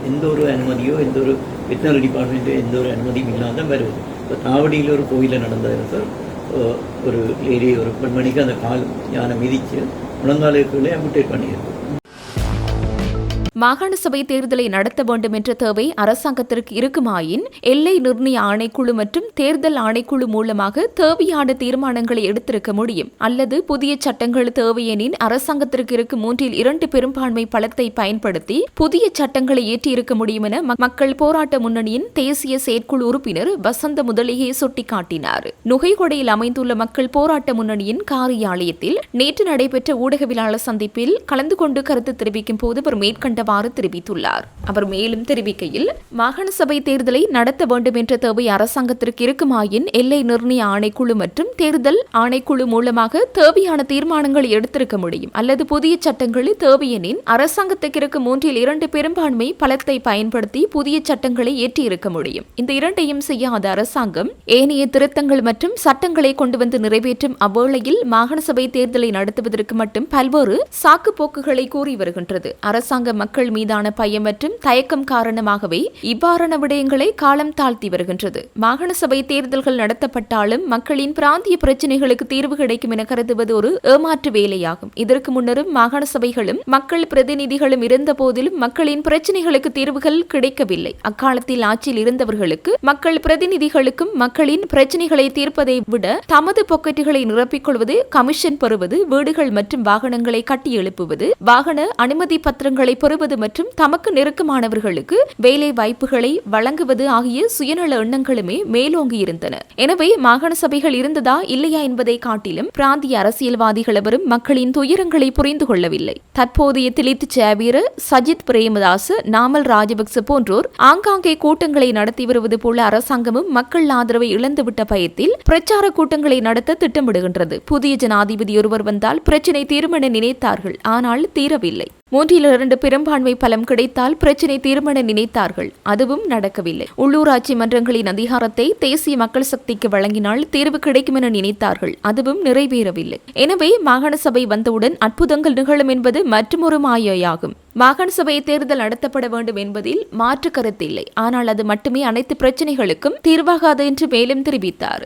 எந்த ஒரு அனுமதியோ எந்த ஒரு வெட்டினரி டிபார்ட்மெண்ட்டோ எந்த ஒரு அனுமதியும் இல்லாத வருது. இப்போ தாவடியில் ஒரு கோயிலில் நடந்தது சார், ஒரு லேடி ஒரு பெண்மணிக்கு அந்த கால் யானை மிதித்து முழங்காலுக்குள்ளே அம்புட்டேட் பண்ணியிருக்கு. மாகாண சபை தேர்தலை நடத்த வேண்டும் என்ற தேவை அரசாங்கத்திற்கு இருக்குமாயின் எல்லை நிர்ணய ஆணைக்குழு மற்றும் தேர்தல் ஆணைக்குழு மூலமாக தேவையான தீர்மானங்களை எடுத்திருக்க முடியும். அல்லது புதிய சட்டங்கள் தேவையெனின் அரசாங்கத்திற்கு இருக்கும் 2/3 பெரும்பான்மை பலத்தை பயன்படுத்தி புதிய சட்டங்களை இயற்றியிருக்க முடியும் என மக்கள் போராட்ட முன்னணியின் தேசிய செயற்குழு உறுப்பினர் வசந்த முதலியே சுட்டிக்காட்டினார். நுகைகொடையில் அமைந்துள்ள மக்கள் போராட்ட முன்னணியின் காரியாலயத்தில் நேற்று நடைபெற்ற ஊடகவியலாளர் சந்திப்பில் கலந்து கொண்டு கருத்து தெரிவிக்கும் போது அவர் மேற்கண்ட மேற்கொண்டவாறு தெரிவித்துள்ளார். அவர் மேலும் தெரிவிக்கையில், மாகாண சபை தேர்தலை நடத்த வேண்டும் என்ற தேவை அரசாங்கத்திற்கு இருக்குமாயின் எல்லை நிர்ணய ஆணைக்குழு மற்றும் தேர்தல் ஆணைக்குழு மூலமாக தேவையான தீர்மானங்களை எடுத்திருக்க முடியும். அல்லது புதிய சட்டங்களில் தேவையெனின் அரசாங்கத்துக்கு இருக்கும் 3/2 பெரும்பான்மை பலத்தை பயன்படுத்தி புதிய சட்டங்களை ஏற்றியிருக்க முடியும். இந்த இரண்டையும் செய்யாத அரசாங்கம் ஏனைய திருத்தங்கள் மற்றும் சட்டங்களை கொண்டு வந்து நிறைவேற்றும் அவ்வேளையில் மாகாண சபை தேர்தலை நடத்துவதற்கு மட்டும் பல்வேறு சாக்கு போக்குகளை கூறி வருகின்றது. அரசாங்க மக்கள் மீதான பயம் மற்றும் தயக்கம் காரணமாகவே இவ்வாறான விடயங்களை காலம் தாழ்த்தி வருகின்றது. மாகாண சபை தேர்தல்கள் நடத்தப்பட்டாலும் மக்களின் பிராந்திய பிரச்சினைகளுக்கு தீர்வு கிடைக்கும் என கருதுவது ஒரு ஏமாற்று வேலையாகும். இதற்கு முன்னரும் மாகாண சபைகளும் மக்கள் பிரதிநிதிகளும் இருந்த போதிலும் மக்களின் பிரச்சினைகளுக்கு தீர்வுகள் கிடைக்கவில்லை. அக்காலத்தில் ஆட்சியில் இருந்தவர்களுக்கு மக்கள் பிரதிநிதிகளுக்கும் மக்களின் பிரச்சினைகளை தீர்ப்பதை விட தமது பொக்கெட்டுகளை நிரப்பிக் கொள்வது, கமிஷன் பெறுவது, வீடுகள் மற்றும் வாகனங்களை கட்டி எழுப்புவது, வாகன அனுமதி பத்திரங்களை பெறுவது மற்றும் தமக்கு நெருக்கமானவர்களுக்கு வேலை வாய்ப்புகளை வழங்குவது ஆகிய சுயநல எண்ணங்களுமே மேலோங்கி இருந்தன. எனவே மாகாண சபைகள் இருந்ததா இல்லையா என்பதை காட்டிலும் பிராந்திய அரசியல்வாதிகள் எவரும் மக்களின் துயரங்களை புரிந்து கொள்ளவில்லை. தற்போதைய திலித் சேவீர, சஜித் பிரேமதாஸ், நாமல் ராஜபக்ச போன்றோர் ஆங்காங்கே கூட்டங்களை நடத்தி வருவது போல அரசாங்கமும் மக்கள் ஆதரவை இழந்துவிட்ட பயத்தில் பிரச்சார கூட்டங்களை நடத்த திட்டமிடுகின்றது. புதிய ஜனாதிபதி ஒருவர் வந்தால் பிரச்சினை தீர்மன நினைத்தார்கள், ஆனால் தீரவில்லை. 3/2 பெரும்பான்மை பலம் கிடைத்தால் பிரச்சினை தீர்மன நினைத்தார்கள், அதுவும் நடக்கவில்லை. உள்ளூராட்சி மன்றங்களின் அதிகாரத்தை தேசிய மக்கள் சக்திக்கு வழங்கினால் தீர்வு கிடைக்கும் என நினைத்தார்கள், அதுவும் நிறைவேறவில்லை. எனவே மாகாண சபை வந்தவுடன் அற்புதங்கள் நிகழும் என்பது மற்றுமொரு மாயையாகும். மாகாண சபை தேர்தல் நடத்தப்பட வேண்டும் என்பதில் மாற்று கருத்தில்லை. ஆனால் அது மட்டுமே அனைத்து பிரச்சினைகளுக்கும் தீர்வாகாது என்று மேலும் தெரிவித்தார்.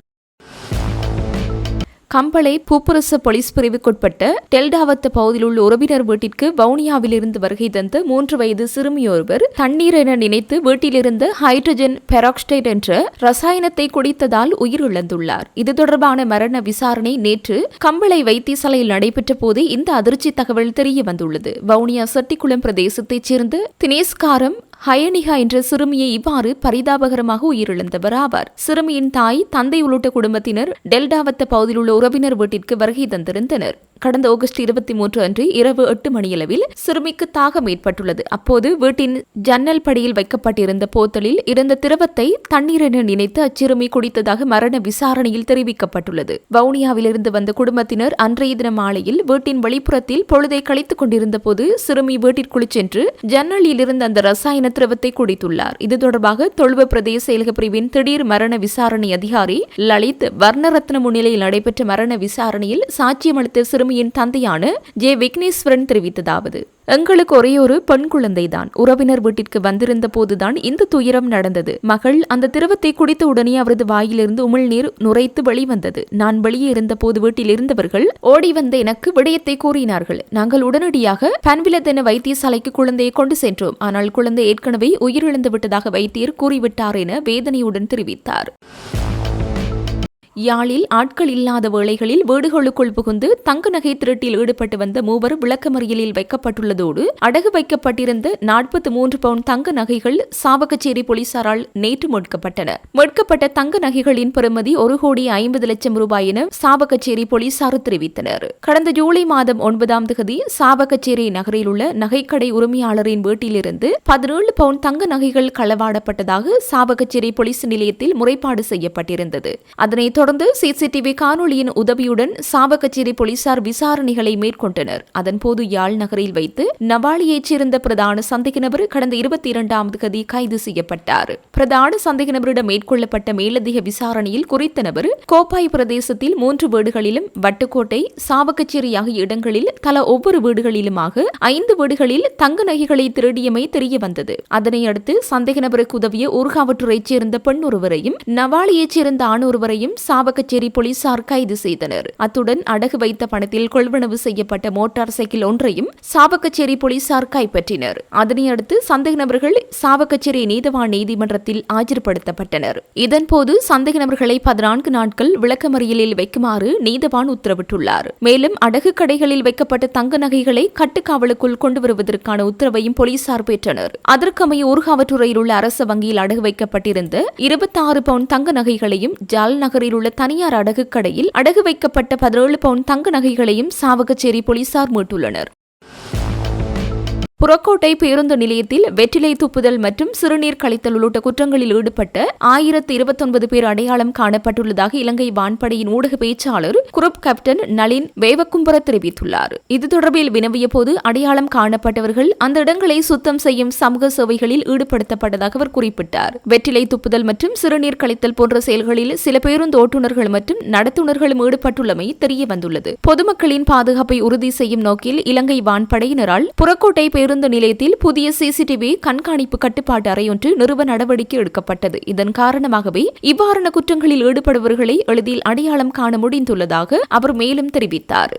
கம்பளை பூப்புரச போலீஸ் பிரிவுக்குட்பட்ட டெல்டாவத்த பகுதியில் உள்ள உறவினர் வீட்டிற்கு வவுனியாவிலிருந்து வருகை தந்த 3 வயது சிறுமியொருவர் தண்ணீர் என நினைத்து வீட்டிலிருந்து ஹைட்ரஜன் பெராக்சைடு என்ற ரசாயனத்தை குடித்ததால் உயிரிழந்துள்ளார். இது தொடர்பான மரண விசாரணை நேற்று கம்பளை வைத்தியசாலையில் நடைபெற்ற போதே இந்த அதிர்ச்சி தகவல் தெரிய வந்துள்ளது. வவுனியா செட்டிக்குளம் பிரதேசத்தைச் சேர்ந்த தினேஸ்காரம் ஹயனிகா என்ற சிறுமியை இவ்வாறு பரிதாபகரமாக உயிரிழந்தவர் ஆவார். சிறுமியின் தாய், தந்தை உள்ளிட்ட குடும்பத்தினர் டெல்டாவத்த பகுதியில் உள்ள உறவினர் வீட்டிற்கு வருகை தந்திருந்தனர். கடந்த ஆகஸ்ட் 23 அன்று இரவு 8 மணியளவில் சிறுமிக்கு தாகம் ஏற்பட்டுள்ளது. அப்போது வீட்டின் ஜன்னல் படியில் வைக்கப்பட்டிருந்த போத்தலில் இருந்த திரவத்தை தண்ணீர் என நினைத்து அச்சிறுமி குடித்ததாக மரண விசாரணையில் தெரிவிக்கப்பட்டுள்ளது. வவுனியாவிலிருந்து வந்த குடும்பத்தினர் அன்றைய தின மாலையில் வீட்டின் வெளிப்புறத்தில் பொழுதை கழித்துக் கொண்டிருந்த போது சிறுமி வீட்டிற்குள் சென்று ஜன்னலில் இருந்த அந்த ரசாயன திரவத்தை குடித்துள்ளார். இது தொடர்பாக தொழுவ பிரதேச செயலக பிரிவின் திடீர் மரண விசாரணை அதிகாரி லலித் வர்ணரத்ன முன்னிலையில் நடைபெற்ற மரண விசாரணையில் சாட்சியமளித்த சிறுமியின் தந்தையான ஜே விக்னேஸ்வரன் தெரிவித்ததாவது: எங்களுக்கு ஒரே ஒரு பெண் குழந்தைதான். உறவினர் வீட்டிற்கு வந்திருந்த போதுதான் இந்த துயரம் நடந்தது. மகள் அந்த திரவத்தை குடித்த உடனே அவரது வாயிலிருந்து உமிழ்நீர் நுரைத்து வெளிவந்தது. நான் வெளியே இருந்த போது வீட்டில் இருந்தவர்கள் ஓடி வந்த எனக்கு விடயத்தை கூறினார்கள். நாங்கள் உடனடியாக பன்விலதென வைத்தியசாலைக்கு குழந்தையை கொண்டு சென்றோம். ஆனால் குழந்தை ஏற்கனவே உயிரிழந்து விட்டதாக வைத்தியர் கூறிவிட்டார் என வேதனையுடன் தெரிவித்தார். யாழில் ஆட்கள் இல்லாத வேளைகளில் வீடுகளுக்குள் புகுந்து தங்க நகை திருட்டில் ஈடுபட்டு வந்த 3 விளக்கமறியலில் வைக்கப்பட்டுள்ளதோடு அடகு வைக்கப்பட்டிருந்த 43 பவுண்ட் தங்க நகைகள் சாவகச்சேரி போலீசாரால் நேற்று மீட்கப்பட்டன. மீட்கப்பட்ட தங்க நகைகளின் பெறுமதி 1,50,00,000 ரூபாய் என சாவகச்சேரி போலீசார் தெரிவித்தனர். கடந்த ஜூலை மாதம் 9ஆம் தேதி சாவகச்சேரி நகரில் உள்ள நகைக்கடை உரிமையாளரின் வீட்டிலிருந்து 17 பவுண்ட் தங்க நகைகள் களவாடப்பட்டதாக சாவகச்சேரி போலீஸ் நிலையத்தில் முறைப்பாடு செய்யப்பட்டிருந்தது. அதனைத் தொடர்ந்து சிசிடிவி காணொலியின் உதவியுடன் சாவகச்சேரி போலீசார் விசாரணைகளை மேற்கொண்டனர். அதன்போது யாழ் நகரில் வைத்து நவாலியைச் சேர்ந்த பிரதான சந்தேக நபர் கடந்த 22ஆம் தேதி கைது செய்யப்பட்டார். பிரதான சந்தேக நபரிடம் மேற்கொள்ளப்பட்ட மேலதிக விசாரணையில் குறித்த நபர் கோப்பாய் பிரதேசத்தில் 3 வீடுகளிலும், வட்டுக்கோட்டை, சாவகச்சேரி ஆகிய இடங்களில் தலா ஒவ்வொரு வீடுகளிலுமாக 5 வீடுகளில் தங்க நகைகளை திருடியமை தெரிய வந்தது. அதனையடுத்து சந்தேக நபருக்கு உதவிய ஊர்காவற்றுறைச் சேர்ந்த பெண் ஒருவரையும் நவாலியைச் சேர்ந்த ஆண் ஒருவரையும் சாவகச்சேரி போலீசார் கைது செய்தனர். அத்துடன் அடகு வைத்த பணத்தில் கொள்வனவு செய்யப்பட்ட மோட்டார் சைக்கிள் ஒன்றையும் சாவகச்சேரி போலீசார் கைப்பற்றினர். அதனையடுத்து சந்தேக நபர்கள் சாவகச்சேரி நீதவான் நீதிமன்றத்தில் ஆஜர்படுத்தப்பட்டனர். இதன்போது சந்தேக நபர்களை 14 நாட்கள் விளக்கமறியலில் வைக்குமாறு நீதவான் உத்தரவிட்டுள்ளார். மேலும் அடகு கடைகளில் வைக்கப்பட்ட தங்க நகைகளை கட்டுக்காவலுக்குள் கொண்டு வருவதற்கான உத்தரவையும் போலீசார் பெற்றனர். அதற்கமைய ஊர்காவற்றுறையில் உள்ள அரசு வங்கியில் அடகு வைக்கப்பட்டிருந்த 26 பவுண்ட் தங்க நகைகளையும், ஜால் நகரில் உள்ள தனியார் அடகு கடையில் அடகு வைக்கப்பட்ட 17 பவுண்ட் தங்க நகைகளையும் சாவகச்சேரி போலீசார் மீட்டுள்ளனர். புறக்கோட்டை பேருந்து நிலையத்தில் வெற்றிலை துப்புதல் மற்றும் சிறுநீர் கழித்தல் உள்ளிட்ட குற்றங்களில் ஈடுபட்ட 1029 பேர் அடையாளம் காணப்பட்டுள்ளதாக இலங்கை வான்படையின் ஊடக பேச்சாளர் குரூப் கேப்டன் நளின் வேவக்கும்பர தெரிவித்துள்ளார். இது தொடர்பில் வினவிய போது அடையாளம் காணப்பட்டவர்கள் அந்த இடங்களை சுத்தம் செய்யும் சமூக சேவைகளில் ஈடுபடுத்தப்பட்டதாக அவர் குறிப்பிட்டார். வெற்றிலை துப்புதல் மற்றும் சிறுநீர் கழித்தல் போன்ற செயல்களில் சில பேருந்து ஓட்டுநர்கள் மற்றும் நடத்துனர்களும் ஈடுபட்டுள்ளமை தெரிய வந்துள்ளது. பொதுமக்களின் பாதுகாப்பை உறுதி செய்யும் நோக்கில் இலங்கை வான்படையினரால் புறக்கோட்டை பேருந்து நிலையத்தில் புதிய CCTV கண்காணிப்பு கட்டுப்பாட்டு அறையொன்று நிறுவ நடவடிக்கை எடுக்கப்பட்டது. இதன் காரணமாகவே இவ்வாறான குற்றங்களில் ஈடுபடுபவர்களை எளிதில் அடையாளம் காண முடிந்துள்ளதாக அவர் மேலும் தெரிவித்தார்.